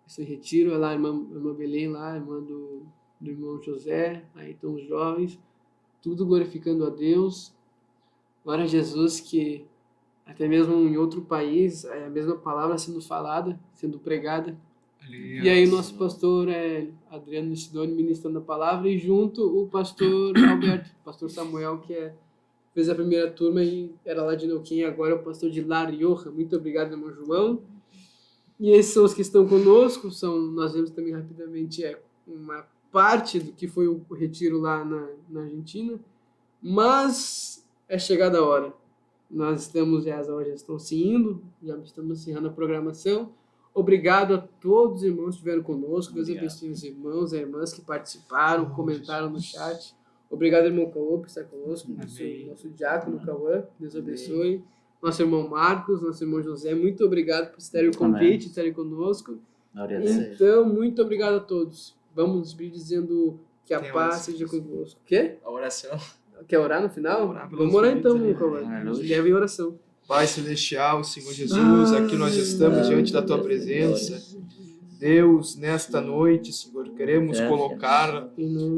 Esse retiro, é lá a irmã Belém, lá, a irmã do irmão José, aí estão os jovens, tudo glorificando a Deus. Glória a Jesus, que até mesmo em outro país, é a mesma palavra sendo falada, sendo pregada. E aí o nosso pastor Adriano Sidoni ministrando a palavra, e junto o pastor Alberto, pastor Samuel, que fez a primeira turma e era lá de Neuquén, agora é o pastor de La Rioja. Muito obrigado, irmão João. E esses são os que estão conosco, nós vemos também rapidamente uma parte do que foi o retiro lá na Argentina, mas é chegada a hora. Nós estamos, as aulas já estão se indo, já estamos encerrando a programação. Obrigado a todos os irmãos que estiveram conosco. Deus abençoe os irmãos e irmãs que participaram, comentaram no chat. Obrigado, irmão Cauã, por estar conosco, nosso diácono Cauã. Deus abençoe. Nosso irmão Marcos, nosso irmão José, muito obrigado por estarem o convite, estarem conosco. Glória a Deus. Então, muito obrigado a todos. Vamos nos despedir dizendo que a Tem paz oração. seja convosco. O quê? A oração. Quer orar no final? Orar pelos Vamos orar filhos então, ali. Cauã. Aleluia. Leva em oração. Pai Celestial, Senhor Jesus, aqui nós estamos diante da Tua presença. Deus, nesta noite, Senhor, queremos colocar,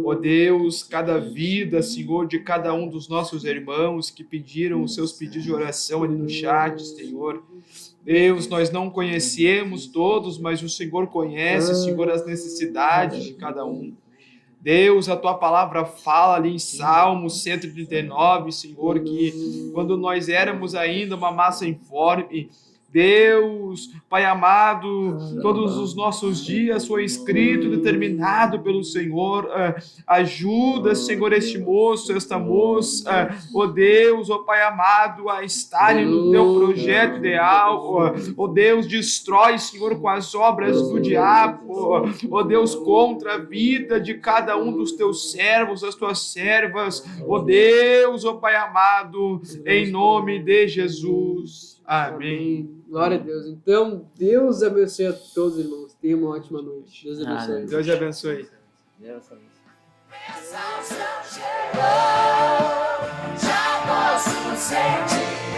ó Deus, cada vida, Senhor, de cada um dos nossos irmãos que pediram os seus pedidos de oração ali no chat, Senhor. Deus, nós não conhecemos todos, mas o Senhor conhece, Senhor, as necessidades de cada um. Deus, a Tua palavra fala ali em Salmo 139, Senhor, que quando nós éramos ainda uma massa informe, Deus, Pai amado, todos os nossos dias foi escrito, determinado pelo Senhor. Ajuda, Senhor, este moço, esta moça, ó Deus, ó Pai amado, a estarem no Teu projeto ideal. Ó Deus, destrói, Senhor, com as obras do diabo. Ó Deus, contra a vida de cada um dos Teus servos, das Tuas servas. Ó Deus, ó Pai amado, em nome de Jesus. Amém. Glória a Deus. Então, Deus abençoe a todos, irmãos. Tenham uma ótima noite. Deus abençoe. Deus abençoe. Deus abençoe. Já posso sentir.